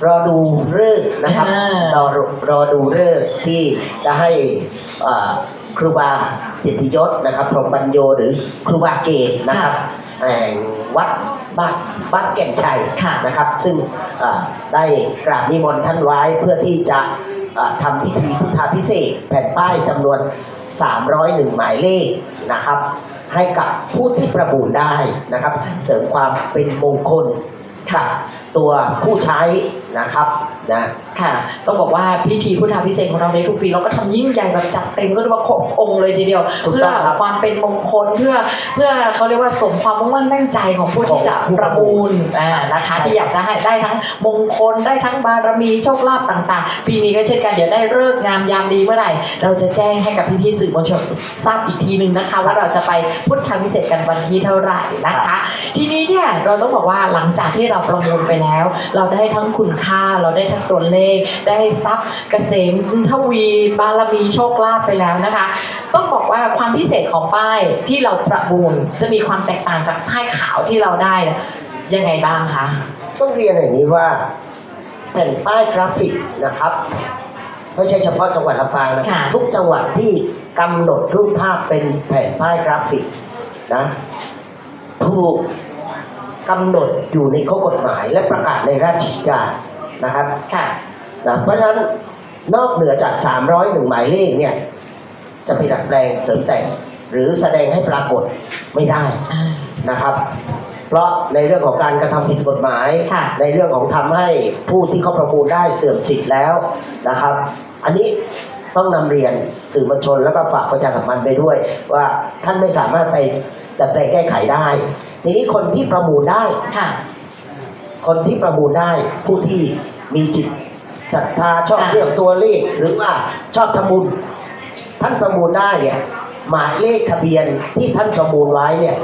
รอดูฤกษ์นะครับ รอดูฤกษ์ที่จะให้ครูบาเกียรติยศนะครับพรหมปัญโยหรือครูบาเกศนะครับแห่งวัดบ้านแก่นชัยนะครับ ซึ่งได้กราบนิมนต์ท่านไว้เพื่อที่จะทำพิธีพุทธาพิเศษกแผ่นป้ายจำนวน301หมายเลขนะครับ ให้กับผู้ที่ประมูลได้นะครับ เสริมความเป็นมงคลกับตัวผู้ใช้นะครับนะ ค่ะ ต้องบอกว่าพิธีพุทธาพิเศษกของเราในทุกปีเราก็ทำยิ่งใหญ่แบบจัดเต็มก็เรียกว่าครบองค์เลยทีเดียว ถูก เพื่ ต้ อ องครับ ความเป็นมงคลเพื่อเขาเรียกว่าสมความมุ่งมั่นตั้งใจของผู้ที่จะประมูลนะคะ ที่อยากจะให้ได้ทั้งมงคลได้ทั้งบารมีโชคลาภต่างๆ ปีนี้ก็เช่นกันเดี๋ยวได้ฤกษ์งามยามดีเมื่อไหร่เราจะแจ้งให้กับพี่ๆสื่อมวลชนทราบอีกทีนึงนะคะ ว่าเราจะไปพุทธาพิเศษกกันวันที่เท่าไหร่นะคะ ทีนี้เนี่ยเราต้องบอกว่าหลังจากที่เราประมูลไปแล้ว เราได้ทั้งคุณค่าเราได้ทั้งตัวเลข ได้ทรัพย์เกษมทวีบารมีโชคลาภไปแล้วนะคะ ต้องบอกว่าความพิเศษของป้ายที่เราประมูลจะมีความแตกต่างจากป้ายขาวที่เราได้ยังไงบ้างคะ ต้องเรียนอย่างนี้ว่าแผ่นป้ายกราฟิกนะครับ ไม่ใช่เฉพาะจังหวัดลำปางนะ ค่ะ ทุกจังหวัดที่กำหนดรูปภาพเป็นแผ่นป้ายกราฟิกนะถูกกำหนดอยู่ในข้อกฎหมายและประกาศในราชกิจจานะครับ ค่ะ นะเพราะฉะนั้นนอกเหนือจาก301หมายเลขเนี่ย จะไปดัดแปลงเสริมแต่งหรือแสดงให้ปรากฏไม่ได้นะครับ เพราะในเรื่องของการกระทำผิดกฎหมาย ในเรื่องของทำให้ผู้ที่เขาประมูลได้เสื่อมสิทธิ์แล้วนะครับ อันนี้ต้องนำเรียนสื่อมวลชนแล้วก็ฝากประชาสัมพันธ์ไปด้วย ว่าท่านไม่สามารถไปดัดแปลงแก้ไขได้ทีนี้คนที่ประมูลได้คนที่ประมูลได้ผู้ที่มีจิตศรัทธาชอบเรื่องตัวเลขหรือว่าชอบทำบุญท่านประมูลได้เนี่ยหมายเลขทะเบียนที่ท่านประมูลไว้เนี่ย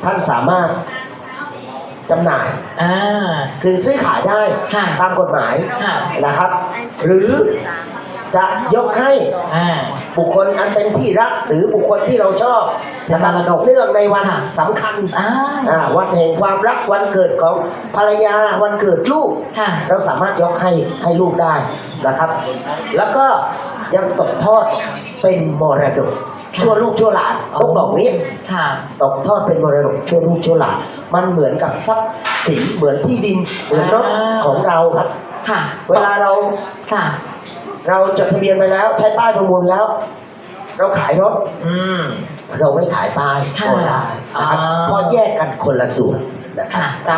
ท่านสามารถจำหน่ายคือซื้อขายได้ตามกฎหมายนะครับ หรือจะยกให้บุคคลอันเป็นที่รักหรือบุคคลที่เราชอบนะครับเรื่องในวันสำคัญวันแห่งความรักวันเกิดของภรรยาวันเกิดลูกเราสามารถยกให้ลูกได้นะครับ แล้วก็ยังตกทอดเป็นมรดกชั่วลูกชั่วหลานต้องบอกนี้ตกทอดเป็นมรดกชั่วลูกชั่วหลานมันเหมือนกับทรัพย์สินเหมือนที่ดินเหมือนรถของเราครับเวลาเราจดทะเบียนไปแล้วใช้ป้ายประมูลแล้วเราขายรถเราไม่ขายป้ายก็ได้นะครับเพราะแยกกันคนละส่วนนะครับตรา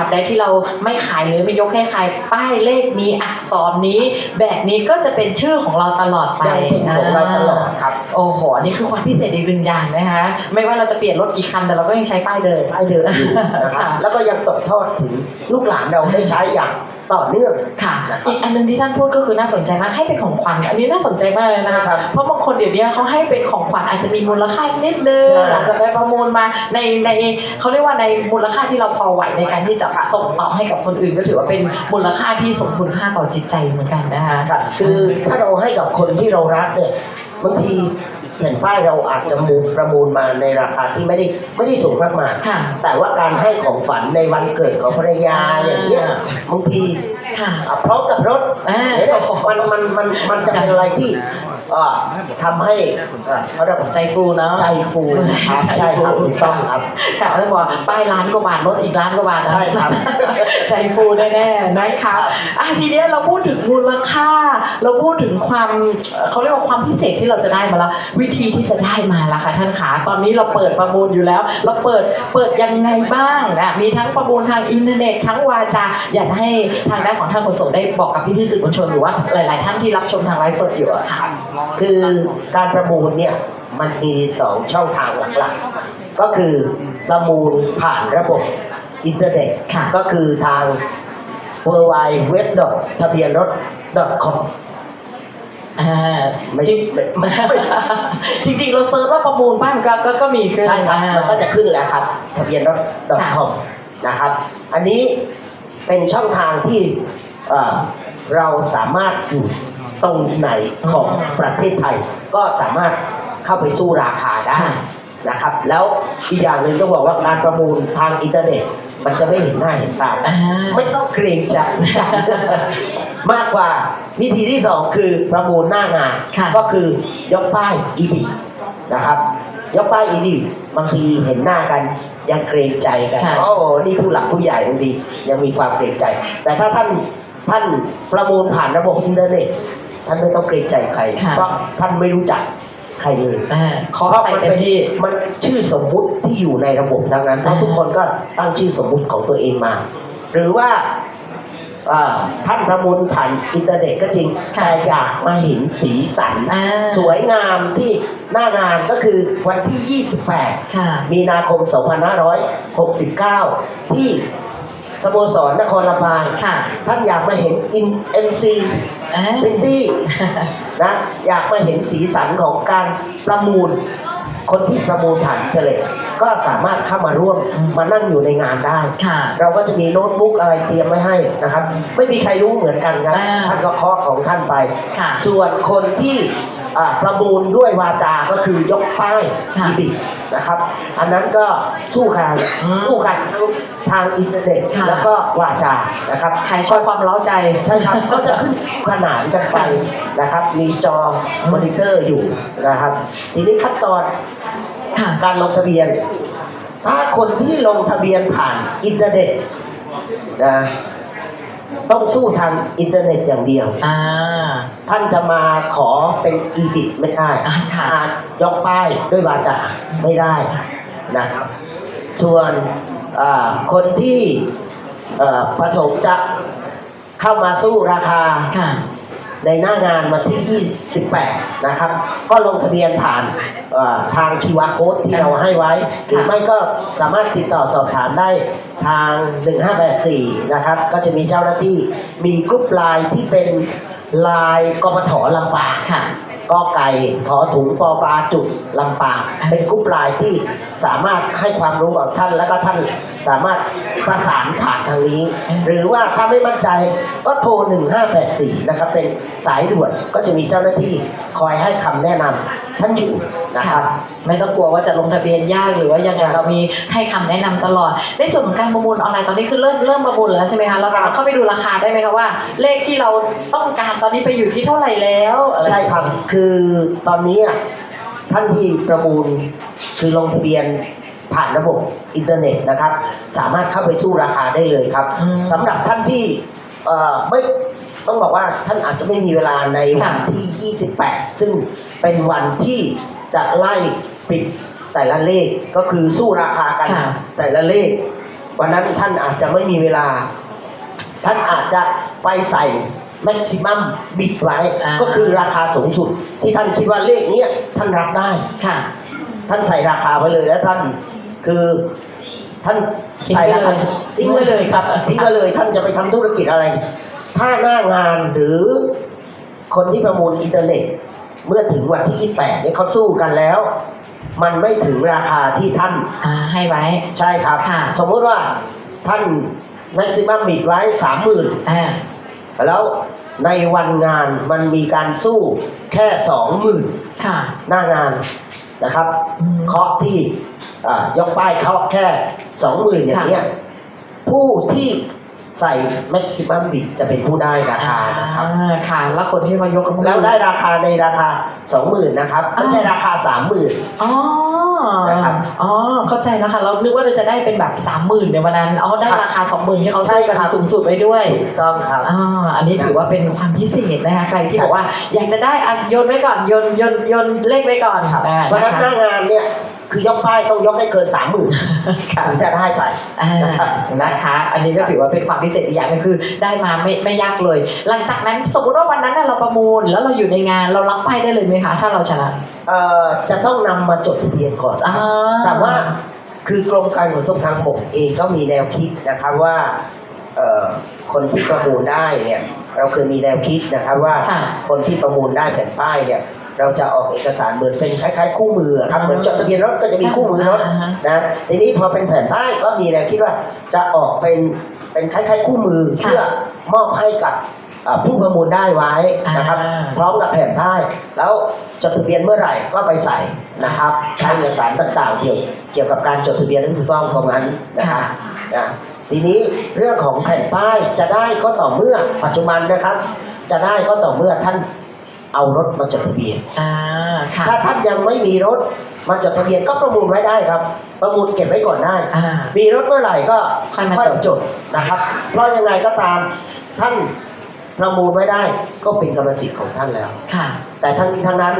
บใดที่เราไม่ขายหรือไม่ยกให้ใครป้ายเลขนี้อักษรนี้แบบนี้ก็จะเป็นชื่อของเราตลอดไปของเราตลอดครับโอ้โหนี่คือความพิเศษอีกหนึ่งอย่างนะคะไม่ว่าเราจะเปลี่ยนรถกี่คันแต่เราก็ยังใช้ป้ายเดิมอยู่นะครับแล้วก็ยังตกทอดถึงลูกหลานเราได้ใช้อย่างต่อเนื่องค่ะอีกอันนึงที่ท่านพูดก็คือน่าสนใจมากให้เป็นของขวัญอันนี้น่าสนใจมากเลยนะคะเพราะบางคนเดี๋ยวนี้เขาให้เป็นของขวัญอาจจะมีมูลค่านิดนึงอาจจะไปประมูลมาในเขาเรียกว่าในมูลค่าที่เราพอไหวในการที่จะส่งต่อให้กับคนอื่นก็ถือว่าเป็นมูลค่าที่สมคุณค่าต่อจิตใจเหมือนกันนะคะคือถ้าเราให้กับคนที่เรารักเนี่ยบางทีแผ่นป้ายเราอาจจะประมูลมาในราคาที่ไม่ได้สูงมากมายแต่ว่าการให้ของฝันในวันเกิดของภรรยาอย่างเงี้ยบางทีพร้อมกับรถมันจะเป็นอะไรที่ทำให้เขาเรียกใจฟูเนาะใจฟูครับใช่ครับถูกต้องครับค่ะแล้วบอกป้ายล้านกว่าบาทรถอีกล้านกว่าบาทใช่ครับใจฟูแน่ๆนะคะทีนี้เราพูดถึงมูลค่าเราพูดถึงความเขาเรียกว่าความพิเศษที่เราจะได้มาแล้ววิธีที่จะได้มาล่ะค่ะท่านขาตอนนี้เราเปิดประมูลอยู่แล้วเราเปิดยังไงบ้างมีทั้งประมูลทางอินเทอร์เน็ตทั้งวาจาอยากจะให้ทางด้านของท่านโฆษกได้บอกกับพี่ๆสื่อมวลชนหรือว่าหลายๆท่านที่รับชมทางไลฟ์สดอยู่ค่ะคือการประมูลเนี่ยมันมี2ช่องทางหลักๆก็คือประมูลผ่านระบบอินเทอร์เน็ตก็คือทาง www.ทะเบียนรถ.com จริงเราเซิร์ชว่าประมูลบ้างก็มีขึ้นใช่ครับมันก็จะขึ้นแล้วครับทะเบียนรถ .com นะครับอันนี้เป็นช่องทางที่เราสามารถอยู่ตรงไหนของประเทศไทยก็สามารถเข้าไปสู้ราคาได้นะครับแล้วอีกอย่างหนึ่งต้องบอกว่าการประมูลทางอินเทอร์เน็ตมันจะไม่เห็นหน้าเห็นตาไม่ต้องเกรงใจมากกว่าวิธีที่2คือประมูลหน้างานก็คือยกป้ายอีบินะครับยกป้ายอีบิบางทีเห็นหน้ากันยังเกรงใจกันนี่ผู้หลักผู้ใหญ่บางทียังมีความเกรงใจแต่ถ้าท่านประมูลผ่านระบบอินเทอร์เน็ตท่านไม่ต้องเกรงใจใครเพราะท่านไม่รู้จักใครเลยเพราะมันชื่อสมมุติที่อยู่ในระบบดังนั้นทุกคนก็ตั้งชื่อสมมุติของตัวเองมาหรือว่าท่านประมูลผ่านอินเทอร์เน็ตก็จริงแต่อยากมาเห็นสีสันสวยงามที่หน้างานก็คือวันที่28มีนาคม2569ที่สโมสรนครลำปางท่านอยากมาเห็นMC พินตี้นะอยากมาเห็นสีสันของการประมูลคนที่ประมูลผ่านอินเทอร์เน็ตก็สามารถเข้ามาร่วมมานั่งอยู่ในงานได้เราก็จะมีโน้ตบุ๊กอะไรเตรียมไว้ให้นะครับไม่มีใครรู้เหมือนกันครับท่านก็เคาะของท่านไปส่วนคนที่ประมูลด้วยวาจาก็คือยกป้ายอีบินะครับอันนั้นก็สู้กันทางอินเทอร์เน็ตแล้วก็วาจานะครับใครชอบความเล้าใจใช่ครับก็จะขึ้นขนานกันไปนะครับมีจอมอนิเตอร์อยู่นะครับทีนี้ขั้นตอนการลงทะเบียนถ้าคนที่ลงทะเบียนผ่านอินเทอร์เน็ตนะ ต้องสู้ทางอินเทอร์เน็ตอย่างเดียว ท่านจะมาขอเป็นอีบิทไม่ได้ ค่ะ อาจยกป้ายด้วยวาจาไม่ได้นะครับ ส่วนคนที่ประสงค์จะเข้ามาสู้ราคา ค่ะ ในหน้างานวันที่ 28 นะครับ ก็ลงทะเบียนผ่านทาง QR Code ที่เราให้ไว้ หรือไม่ก็สามารถติดต่อสอบถามได้ทาง 1584 นะครับ ก็จะมีเจ้าหน้าที่ มีกรุ๊ปไลน์ที่เป็นไลน์กปทลำปาง ค่ะ กอไก่ถอถุงปอปลาจุดลำปาง เป็นกรุ๊ปไลน์ที่สามารถให้ความรู้กับท่าน แล้วก็ท่านสามารถประสานผ่านทางนี้ หรือว่าถ้าไม่มั่นใจก็โทร 1584 นะครับ เป็นสายด่วนก็จะมีเจ้าหน้าที่คอยให้คำแนะนำท่านอยู่นะครับ ไม่ต้องกลัวว่าจะลงทะเบียนยากหรือว่ายังไงเรามีให้คำแนะนำตลอดในส่วนของการประมูลออนไลน์ตอนนี้คือเริ่มประมูลแล้วใช่ไหมคะเราสามารถเข้าไปดูราคาได้ไหมคะว่า เลขที่เราต้องการตอนนี้ไปอยู่ที่เท่าไหร่แล้วอะไร ใช่ครับ คือตอนนี้ท่านที่ประมูลคือลงทะเบียนผ่านระบบอินเทอร์เน็ตนะครับ สามารถเข้าไปสู้ราคาได้เลยครับสำหรับท่านที่ไม่ต้องบอกว่าท่านอาจจะไม่มีเวลาในวันที่ 28 ซึ่งเป็นวันที่จะไล่ปิดแต่ละเลขก็คือสู้ราคากันแต่ละเลข วันนั้นท่านอาจจะไม่มีเวลา ท่านอาจจะไปใส่แม็กซิมัมบิดไว้ก็คือราคาสูงสุด ที่ท่านคิดว่าเลขนี้ท่านรับได้ ค่ะ ท่านใส่ราคาไว้เลยแล้วท่านคือท่านใส่ราคาทิ้งไว้เลยครับทิ้งไว้เลยท่านจะไปทำธุรกิจอะไร ถ้าหน้างานหรือคนที่ประมูลอินเทอร์เน็ต เมื่อถึงวันที่ 28 เนี่ยเขาสู้กันแล้ว มันไม่ถึงราคาที่ท่าน ให้ไว้ ใช่ครับ ค่ะ สมมติว่าท่านแม็กซิมัมบิดไว้ 30,000 แล้วในวันงานมันมีการสู้แค่ 20,000 ค่ะ หน้างานนะครับ เคาะที่ยกป้ายเคาะแค่ 20,000 อย่างเนี้ยผู้ที่ใส่แม็กซิมัมบิดจะเป็นผู้ได้ราคานะครับ ค่ะ แล้วคนที่เขายกกัน แล้วได้ราคาในราคา 20,000 นะครับไม่ใช่ราคา 30,000 อ๋อ นะครับ อ๋อ เข้าใจแล้วค่ะ เรานึกว่าเราจะได้เป็นแบบ 30,000ในวันนั้น อ๋อ ได้ราคา 20,000ที่เขาสู้กันสูงสุดไว้ด้วย ถูกต้องครับ อันนี้ถือว่าเป็นความพิเศษนะคะ ใครที่บอกว่าอยากจะได้โยนไว้ก่อน โยนเลขไว้ก่อน วันนั้นหน้างานเนี่ยคือยกป้ายต้องยกได้เกิน 30,000 ถึงจะได้ไปนะครับ นะคะ อันนี้ก็ถือว่าเป็นความพิเศษอีกอย่างนึงคือได้มาไม่ยากเลย หลังจากนั้นสมมติว่าวันนั้นเราประมูลแล้วเราอยู่ในงานเรารับป้ายได้เลยไหมคะถ้าเราชนะ จะต้องนำมาจดทะเบียนก่อน แต่ว่าคือกรมการขนส่งทางบกเองก็มีแนวคิดนะครับว่าคนที่ประมูลได้เนี่ยเราเคยมีแนวคิดนะครับว่าคนที่ประมูลได้แผ่นป้ายเนี่ยเราจะออกเอกสารเหมือนเป็นคล้ายๆคู่มือครับเหมือนจดทะเบียนรถก็จะมีคู่มือรถนะทีนี้พอเป็นแผ่นป้ายก็มีแนวคิดว่าจะออกเป็นคล้ายๆคู่มือเพื่อมอบให้กับผู้ประมูลได้ไว้นะครับพร้อมกับแผ่นป้ายแล้วจดทะเบียนเมื่อไหร่ก็ไปใส่นะครับใช้เอกสารต่างๆเกี่ยวกับการจดทะเบียนนั้นถูกต้องตรงนั้นนะครับทีนี้เรื่องของแผ่นป้ายจะได้ก็ต่อเมื่อปัจจุบันนะครับจะได้ก็ต่อเมื่อท่านเอารถมาจดทะเบียนถ้าท่านยังไม่มีรถมาจดทะเบียนก็ประมูลไว้ได้ครับประมูลเก็บไว้ก่อนได้มีรถเมื่อไหร่ก็ค่อยมาจดนะครับเพราะยังไงก็ตามท่านประมูลไว้ได้ก็เป็นกรรมสิทธิ์ของท่านแล้วแต่ทั้งนี้ทั้งนั้น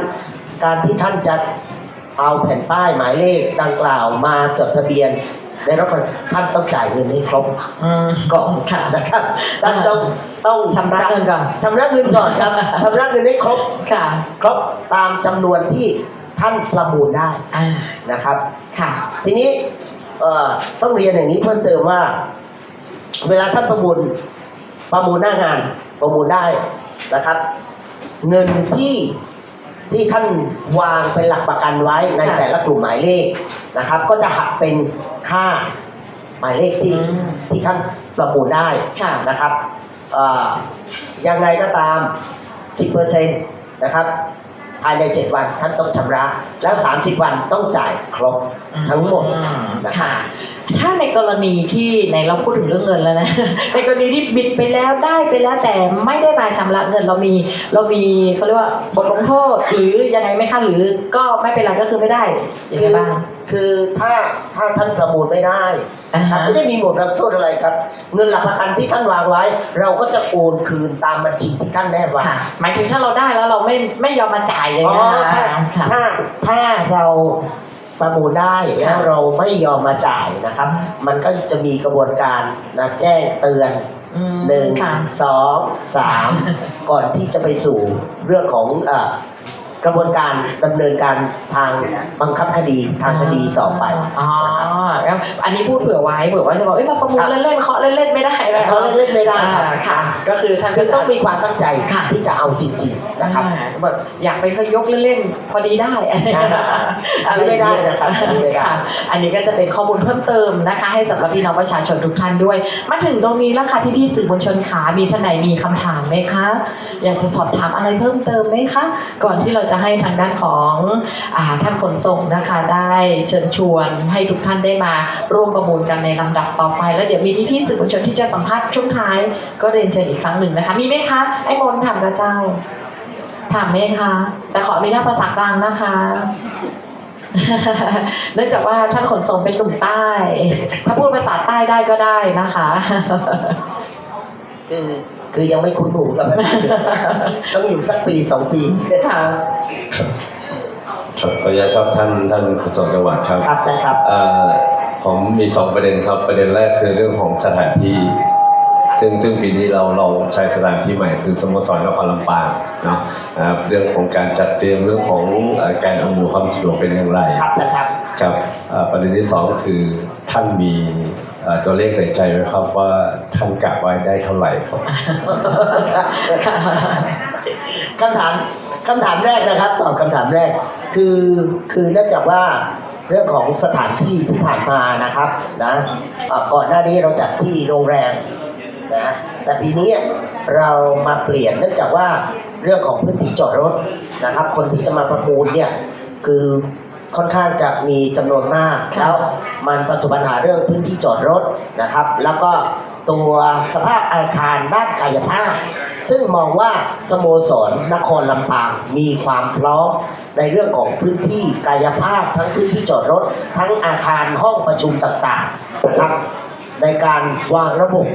การที่ท่านจะเอาแผ่นป้ายหมายเลขดังกล่าวมาจดทะเบียนในรถท่านต้องจ่ายเงินให้ครบก่อนนะครับท่านต้องชำระเงินก่อนชำระเงินก่อนครับชำระเงินให้ครบครบตามจำนวนที่ท่านประมูลได้นะครับทีนี้ต้องเรียนอย่างนี้เพิ่มเติมว่าเวลาท่านประมูลหน้างานประมูลได้นะครับเงินที่ท่านวางเป็นหลักประกันไว้ในแต่ละกลุ่มหมายเลขนะครับก็จะหักเป็นค่าหมายเลขที่ท่านประมูลได้นะครับยังไงก็ตาม 10% นะครับภายใน7 วันท่านต้องชำระแล้ว30 วันต้องจ่ายครบทั้งหมดนะคะ ถ้าในกรณีที่ในเราพูดถึงเรื่องเงินแล้วนะ ในกรณีที่บิดไปแล้วได้ไปแล้วแต่ไม่ได้มาชำระเงินเรามีเขาเรียกว่าบทลงโทษหรือยังไงไหมคะหรือก็ไม่เป็นไรก็คือไม่ได้ยังไงบ้าง คือถ้าท่านประมูลไม่ได้นะครับไม่ได้มีบทลงโทษอะไรครับ เงินหลักประกันที่ท่านวางไว้ เราก็จะโอนคืนตามบัญชีที่ท่านแนบไว้ ค่ะหมายถึงถ้าเราได้แล้วเราไม่ยอมมาจ่ายอย่าง อ๋อ เงี้ย ถ้าเราประมูลได้แล้วเราไม่ยอมมาจ่ายนะครับ มันก็จะมีกระบวนการนะแจ้งเตือนหนึ่ง ค่ะ สองสามก่อนที่จะไปสู่เรื่องของกระบวนการดำเนินการทางบังคับคดีทางคดีต่อไป อ๋อ นะครับ แล้วอันนี้พูดเผื่อไว้จะบอกมาประมูลเล่นๆเคาะเล่นๆไม่ได้นะ เขาเล่นไม่ได้ครับ ค่ะ ก็คือท่าน คือต้องมีความตั้งใจ ค่ะ ที่จะเอาจริงๆนะครับ แบบอยากไปยกเล่นๆพอดีได้ อันนี้ไม่ได้นะครับอันนี้ไม่ได้ ค่ะอันนี้ก็จะเป็นข้อมูลเพิ่มเติมนะคะ ให้สำหรับพี่น้องประชาชนทุกท่านด้วย มาถึงตรงนี้แล้วค่ะพี่ๆสื่อมวลชนขามีท่านไหนมีคำถามไหมคะ อยากจะสอบถามอะไรเพิ่มเติมไหมคะ ก่อนที่เราจะให้ทางด้านของท่านขนส่งนะคะ ได้เชิญชวนให้ทุกท่านได้มาร่วมประมูลกันในลำดับต่อไป แล้วเดี๋ยวมีพี่ๆสื่อมวลชนที่จะสัมภาษณ์ช่วงท้ายก็เรียนเชิญอีกครั้งหนึ่งนะคะ มีไหมคะไอ้มนต์ถามกับเจ้า ถามไหมคะ แต่ขออนุญาตภาษากลางนะคะ เนื่องจากว่าท่านขนส่งเป็นหนุ่มใต้ ถ้าพูดภาษาใต้ได้ก็ได้นะคะ คือยังไม่คุ้นหูกับภาษาต้องอยู่สักปีสองปี ค่ะ ครับขออนุญาตครับท่านขนส่งจังหวัดครับ ครับนะครับ ผมมี2ประเด็นครับประเด็นแรกคือเรื่องของสถานที่ซึ่งปีนี้เราใช้สถานที่ใหม่คือสโมสรนครลำปางเนาะเรื่องของการจัดเตรียมเรื่องของการอำนวยความสะดวกเป็นอย่างไร ครับนะครับ ครับประเด็นที่2คือท่านมีตัวเลขในใจไหมครับว่าท่านกะไว้ได้เท่าไหร่ครับ คำถามแรกนะครับตอบคำถามแรกคือเนื่องจากว่าเรื่องของสถานที่ที่ผ่านมานะครับนะก่อนหน้านี้เราจัดที่โรงแรมนะแต่ปีนี้เรามาเปลี่ยนเนื่องจากว่าเรื่องของพื้นที่จอดรถนะครับ คนที่จะมาประมูลเนี่ยคือค่อนข้างจะมีจำนวนมากแล้วมันประสบปัญหาเรื่องพื้นที่จอดรถนะครับ แล้วก็ตัวสภาพอาคารด้านกายภาพ ซึ่งมองว่าสโมสรนครลำปางมีความพร้อมในเรื่องของพื้นที่กายภาพทั้งพื้นที่จอดรถ ทั้งอาคารห้องประชุมต่างๆนะครับในการวางระบบ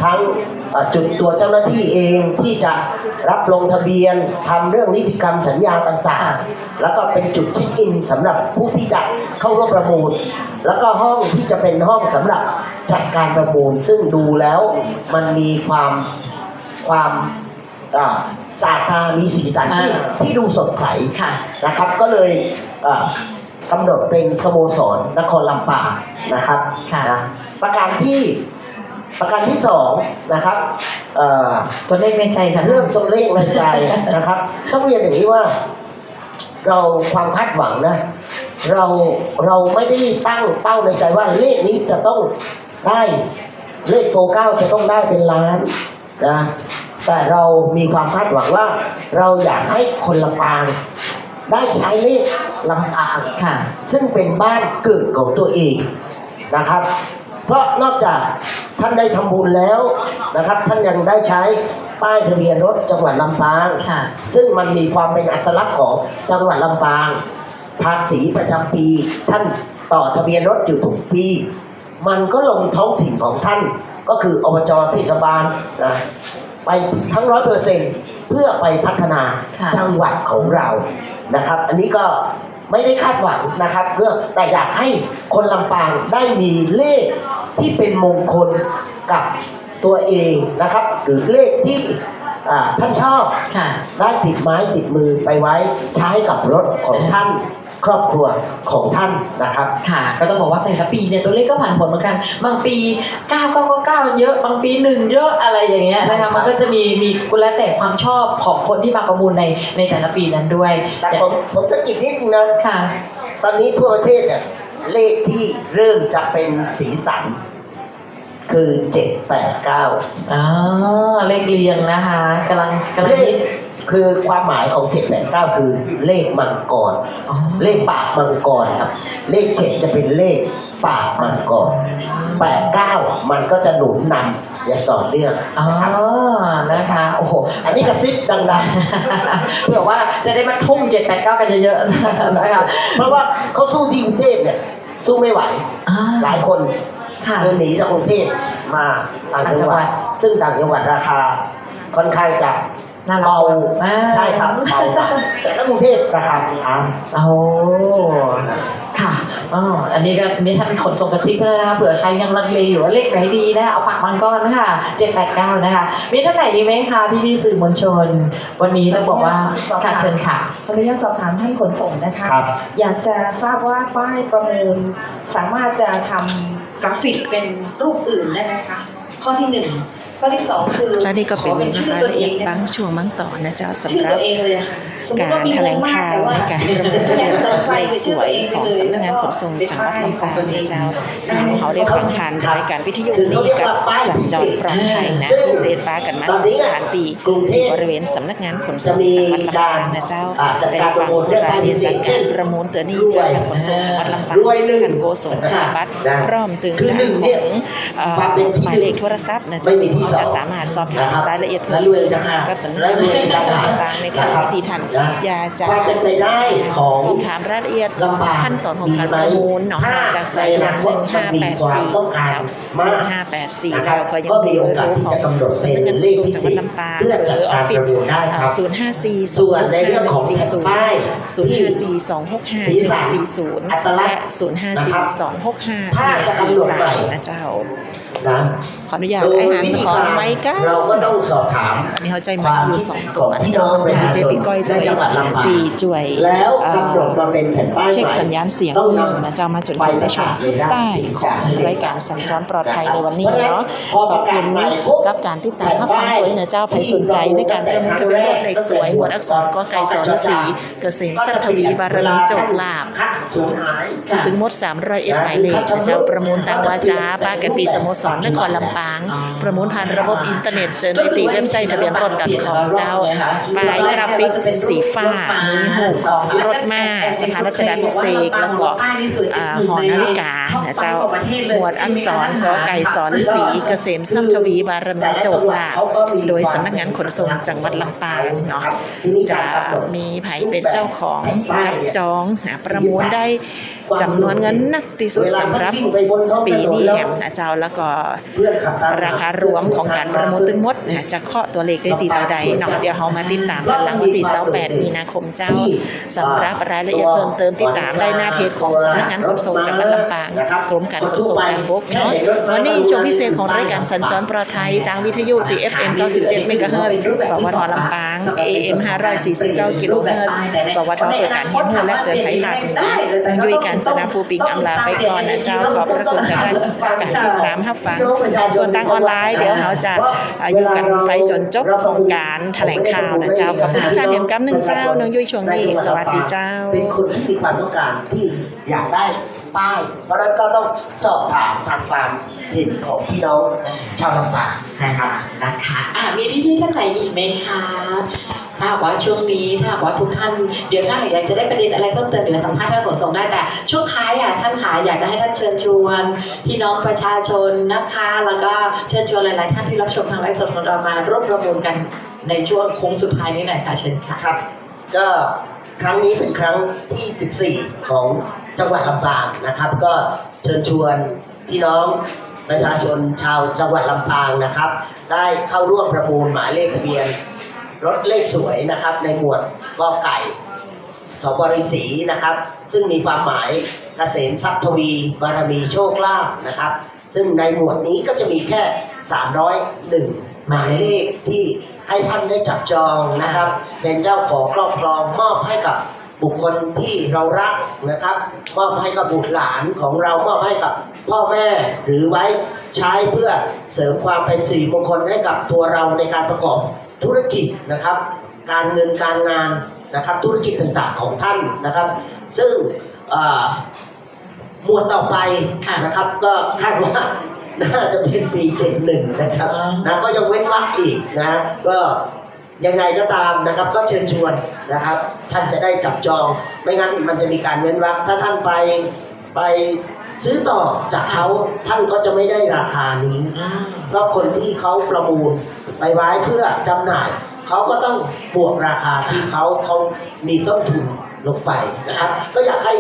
ทั้งจุดตัวเจ้าหน้าที่เองที่จะรับลงทะเบียนทำเรื่องนิติกรรมสัญญาต่างๆแล้วก็เป็นจุดเช็คอินสำหรับผู้ที่จะเข้าร่วมประมูลแล้วก็ห้องที่จะเป็นห้องสำหรับจัดการประมูลซึ่งดูแล้วมันมีความสะอาดตามีสีสันที่ดูสดใส ค่ะ นะครับก็เลยกำหนดเป็นสโมสรนครลำปางนะครับ ค่ะ นะประการที่สองนะครับตัวเลขในใจค่ะ เรื่องตัวเลขในใจนะครับ ต้องเรียนอย่างนี้ว่า เราความคาดหวังนะเราไม่ได้ตั้งเป้าในใจว่าเลขนี้จะต้องได้เลข49จะต้องได้เป็นล้านนะแต่เรามีความคาดหวังว่า เราอยากให้คนลำปางได้ใช้เลขลำปาง ค่ะ ซึ่งเป็นบ้านเกิดของตัวเองนะครับ เพราะนอกจากท่านได้ทำบุญแล้วนะครับ ท่านยังได้ใช้ป้ายทะเบียนรถจังหวัดลำปาง ค่ะ ซึ่งมันมีความเป็นอัตลักษณ์ของจังหวัดลำปางภาษีประจำปี ท่านต่อทะเบียนรถอยู่ทุกปี มันก็ลงท้องถิ่นของท่านก็คืออบจ.เทศบาลนะไปทั้ง100%เพื่อไปพัฒนา ค่ะ จังหวัดของเรานะครับ อันนี้ก็ไม่ได้คาดหวังนะครับเพื่อแต่อยากให้คนลำปางได้มีเลขที่เป็นมงคลกับตัวเองนะครับ หรือเลขที่ท่านชอบ ค่ะ ได้ติดไม้ติดมือไปไว้ใช้กับรถของท่านครอบครัวของท่านนะครับ ค่ะ ก็ต้องบอกว่าแต่ละปีเนี่ยตัวเลขก็ผันผวนเหมือนกัน บางปี999เยอะ บางปี1เยอะอะไรอย่างเงี้ยนะคะ มันก็จะมีแล้วแต่ความชอบของคนที่มาประมูลในแต่ละปีนั้นด้วย แต่ผมสะกิดนิดนึงนะ ค่ะ ตอนนี้ทั่วประเทศเนี่ยเลขที่เริ่มจะเป็นสีสันคือ789อ๋อเลขเรียงนะคะกำลัง เล ฮิ ข ต คือความหมายของ789คือเลขมังกร อ๋อ เลขปากมังกรครับเลข7จะเป็นเลขปากมังกร89มันก็จะหนุนนำอย่างต่อเนื่อง อ๋อ นะครับ นะคะโอ้โห อันนี้กระซิบดัง เผื่อว่าจะได้มาทุ่ม789กันเยอะๆนะคะ ๆ เพราะว่าเขาสู้ที่กรุงเทพเนี่ยสู้ไม่ไหว อ่า หลายคน ค่ะ เดินหนีจากกรุงเทพมาต่างจังหวัด ซึ่งต่างจังหวัดราคาค่อนข้างจะ น่ารัก เบา อ่า ใช่ครับเบากว่าแต่ถ้ากรุงเทพราคาถูก โอ้ค่ะอ๋ออันนี้ก็นี่ท่านขนส่งกระซิบแล้วนะคะเผื่อใครยังลังเลอยู่ว่าเลขไหนดีนะเอาปากมังกรนะคะ789นะคะมีท่านไหนดีไหมคะพี่สื่อมวลชน วันนี้ต้องบอกว่าค่ะเชิญค่ะ ขออนุญาตสอบถามท่านขนส่งนะคะ ครับ อยากจะทราบว่าป้ายประมูลสามารถจะทำกราฟิกเป็นรูปอื่นได้ไหมคะ ข้อที่หนึ่งข้อที่สองคือ และนี่ก็เป็น ขอเป็นชื่อ ราย ตัว ละ เอ เอีย ง ด ได้ บาง ไหม ช่วงบางตอนนะเจ้าสำ ชื่อ หรับ ตัวเองเลยอะค่ะสมมติ การ ว่ามี แถล เงิน ง มาก ข่าว แต่ว่า ในการประมูล อยากเสนอใคร เลข เป็น ส ชื่อ ว ตัวย เองไป ของ เลย สำนัก แล้ว งาน ก็ ขนส่ง เป็น จังหวัด ป้าย ลำ ของ ปาง ตนเอ นะ ง เจ้า ได้ เขาได้ฟังผ่านรายการวิทยุนี้กับสัญจรปลอดภัยนะพิเศษปากันมาสถานตีที่บริเวณสำนักงานขนส่งจังหวัดลำปางนะเจ้าได้ฟังรายละเอียดจากการประมูลตัวนี้จากทางขนส่งจังหวัดลำปางท่านโกศลบัตรพร้อมถึงด้านของหมายเลขโทรศัพท์นะเจ้าจะสามารถสอบถามรายละเอียดเพิ่มเติมกับสำนักงานขนส่งจังหวัดลำปางในการที่ท่านอยากจะ ความเป็นไปได้ของ สอบถามรายละเอียด ลำบาก ขั้นตอนของการประมูลเนาะมาจากสายด่วน1584จาก1584เราก็ยัง ก็มีโอกาสที่จะกำหนด สำนักงานขนส่งจังหวัดลำปาง เพื่อจัดการประมูลได้ครับ 054 ส่วนในเรื่องของแผ่นป้าย 054 265 40 อัตลักษ และ ณ์ 054 ถ้าจะกำหนดใหม่ 265 นะเจ้า นะ ขออนุญาตอาหารของไม้ก้า เราก็ต้องสอบถาม อันนี้เขาใจมาอยู่2ตัว พี่น้องประชา เจ ชน ปีก้อย ในจังหวัดลำปาง ปีจ่วย แล้วกำหนดมาเป็นแผ่นป้าย เช็คสัญญาณเสียง ต้องน นะจะมาจนถึงในช่วงสุดใต้ของรายการสัญจรปลอดภัยในวันนี้เนาะขอบคุณกับการติดตามรับฟังตัวนะเจ้าใครสนใจในการประมูลทะเบียนรถเลขสวยหมวดอักษรกไก่สรศรีเกษมทรัพย์ทวีบารมีโจกลาบ คัดสูญหาย จะถึงหมด301หมายเลขนะเจ้าประมูลตามวาจาปากันตีสโมสรนครลำปาง ประมูลผ่านระบบอินเทอร์เน็ตเจอในตีเว็บไซต์ทะเบียนรถ .com เจ้าปลายกราฟิกสีฟ้ามีหูปของรถม้าสะพานรัชดาภิเษกแล้วก็หอนาฬิกานะเจ้าหมวดอักษรกไก่สรศรีเกษมทรัพย์ทวีบารมีโจกลาบโดยสำนักงานขนส่งจังหวัดลำปางเนาะจะมีไผเป็นเจ้าของจับจองประมูลได้จำนวนเงินนักที่สุดสำหรับปีนี้แหมนะเจ้าแล้วก็ราคารวมของการประมูลทั้งหมดจะเคาะตัวเลขได้ตีตาใดเนาะเดี๋ยวเรามาติดตามกันหลังวันที่28มีนาคมเจ้าสำหรับรายละเอียดเพิ่มเติมติดตามได้หน้าเพจของสำนักงานขนส่งจังหวัดลำปางกรมการขนส่งทางบกเนาะวันนี้ช่วงพิเศษของรายการสัญจรปลอดภัยทางวิทยุตี FM 97 เมกะเฮิรตซ์สวทลำปาง AM 549 กิโลเฮิรตซ์สวทเปิดการเห็นหูและเตือนภัยภาคเหนือทางยุ้ยการจนาฟูปิงอำลาไปก่อนนะเจ้าขอบพระคุณจากการติดตามรับฟังส่วนทางออนไลน์เดี๋ยวเราจะอยู่กันไปจนจบของการแถลงข่าวนะเจ้าขอบคุณทุกท่านเดียมกำหนึ่งเจ้าน้องยุ้ยช่วงนี้สวัสดีเจ้า เป็นคนที่มีความต้องการที่อยากได้ป้าย เพราะฉะนั้นก็ต้องสอบถามทางความเห็นของพี่น้องชาวลำปาง ใช่ค่ะนะคะมีพี่ๆท่านไหนอีกไหมคะถ้าว่าช่วงนี้ถ้าว่าทุกท่านเดี๋ยวถ้าอยากจะได้ประเด็นอะไรเพิ่มเติมเดี๋ยวสัมภาษณ์ท่านขนส่งได้แต่ช่วงท้ายท่านขาอยากจะให้ท่านเชิญชวนพี่น้องประชาชนนะคะแล้วก็เชิญชวนหลายๆท่านที่รับชมทางไลฟ์สดของเรามาร่วมประมูลกันในช่วงโค้งสุดท้ายนี้หน่อยค่ะเชิญค่ะ ครับ ก็ครั้งนี้เป็นครั้งที่ 14 ของจังหวัดลำปางนะครับ ก็เชิญชวนพี่น้องประชาชนชาวจังหวัดลำปางนะครับ ได้เข้าร่วมประมูลหมายเลขทะเบียนรถเลขสวยนะครับ ในหมวดกไก่สบริษีนะครับ ซึ่งมีความหมายเกษมทรัพย์ทวีบารมีโชคลาภนะครับ ซึ่งในหมวดนี้ก็จะมีแค่301หมายเลขที่ให้ท่านได้จับจองนะครับ เป็นเจ้าของครอบครองมอบให้กับบุคคลที่เรารักนะครับ มอบให้กับบุตรหลานของเรามอบให้กับพ่อแม่หรือไว้ใช้เพื่อเสริมความเป็นสิริมงคลให้กับตัวเราในการประกอบธุรกิจนะครับ การเงินการงานนะครับธุรกิจต่างๆของท่านนะครับ ซึ่งหมวดต่อไปนะครับก็คาดว่าน่าจะเป็นปี71นะครับนะก็ยังเว้นวรรคอีกนะก็ ยังไงก็ตามนะครับก็เชิญชวนนะครับท่านจะได้จับจองไม่งั้นมันจะมีการเว้นวรรคถ้าท่านไปซื้อต่อจากเขาท่านก็จะไม่ได้ราคานี้เพราะคนที่เขาประมูลไปไว้เพื่อจำหน่ายเขาก็ต้องบวกราคาที่เขามีต้นทุนลงไปนะครับก็อยากให้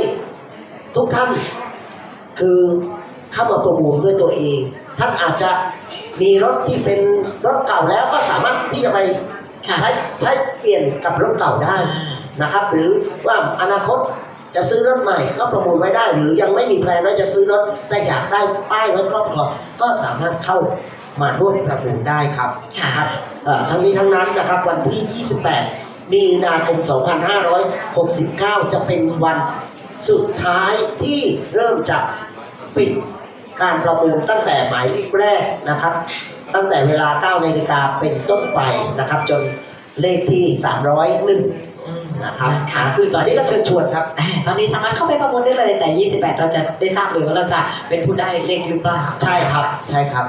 ทุกท่านคือเข้ามาประมูลด้วยตัวเองท่านอาจจะมีรถที่เป็นรถเก่าแล้วก็สามารถที่จะไปใช้เปลี่ยนกับรถเก่าได้นะครับหรือว่าอนาคตจะซื้อรถใหม่ก็ประมูลไว้ได้หรือยังไม่มีแพลนว่าจะซื้อรถแต่อยากได้ป้ายไว้ครอบครองก็สามารถเข้ามาร่วมประมูลได้ครับนะครับทั้งนี้ทั้งนั้นนะครับวันที่ 28 มีนาคม 2569 จะเป็นวันสุดท้ายที่เริ่มจะปิดการประมูลตั้งแต่หมายเลขแรกนะครับตั้งแต่เวลา 9 นาฬิกาเป็นต้นไปนะครับจนเลขที่ 301 นะครับคือตอนนี้ก็เชิญชวนครับ ตอนนี้สามารถเข้าไปประมูลได้เลยแต่ 28 เราจะได้ทราบเลยว่าเราจะเป็นผู้ได้เลขหรือเปล่า ใช่ครับใช่ครับ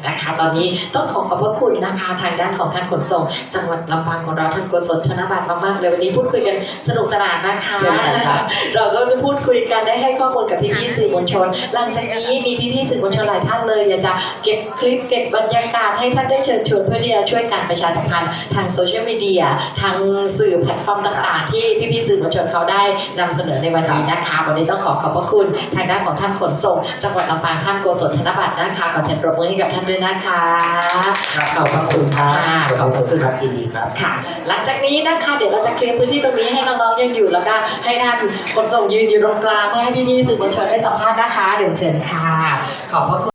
นะคะตอนนี้ต้องขอบพระคุณนะคะทางด้านของท่านขนส่งจังหวัดลำปางของเราท่านโกศลธนบัตรมากๆเลยวันนี้พูดคุยกันสนุกสนานนะคะ เช่นกันครับ เราก็จะพูดคุยกันได้ให้ข้อมูลกับพี่ๆสื่อมวลชน หลังจากนี้มีพี่ๆสื่อมวลชนหลายท่านเลยอยากจะเก็บคลิปเก็บบรรยากาศให้ท่านได้เชิญชวนเพื่อที่จะช่วยการประชาสัมพันธ์ทางโซเชียลมีเดียทางสื่อแพลตฟอร์มต่างๆที่พี่ๆสื่อมวลชนเขาได้นำเสนอในวันนี้นะคะวันนี้ต้องขอบพระคุณทางด้านของท่านขนส่งจังหวัดลำปางท่านโกศลธนบัตรนะคะขอเสียงปรบมือให้กับท่านด้วยนะคะขอบพระคุณค่ะขอบพระคุณ ครับยินดีครับ ค่ะหลังจากนี้นะคะเดี๋ยวเราจะเคลียร์พื้นที่ตรงนี้ให้น้องๆยังอยู่แล้วก็ให้ท่านขนส่งยืนอยู่ตรงกลางเพื่อให้พี่ๆสื่อมวลชนได้สัมภาษณ์นะคะเดี๋ยวเชิญค่ะขอบพระคุณ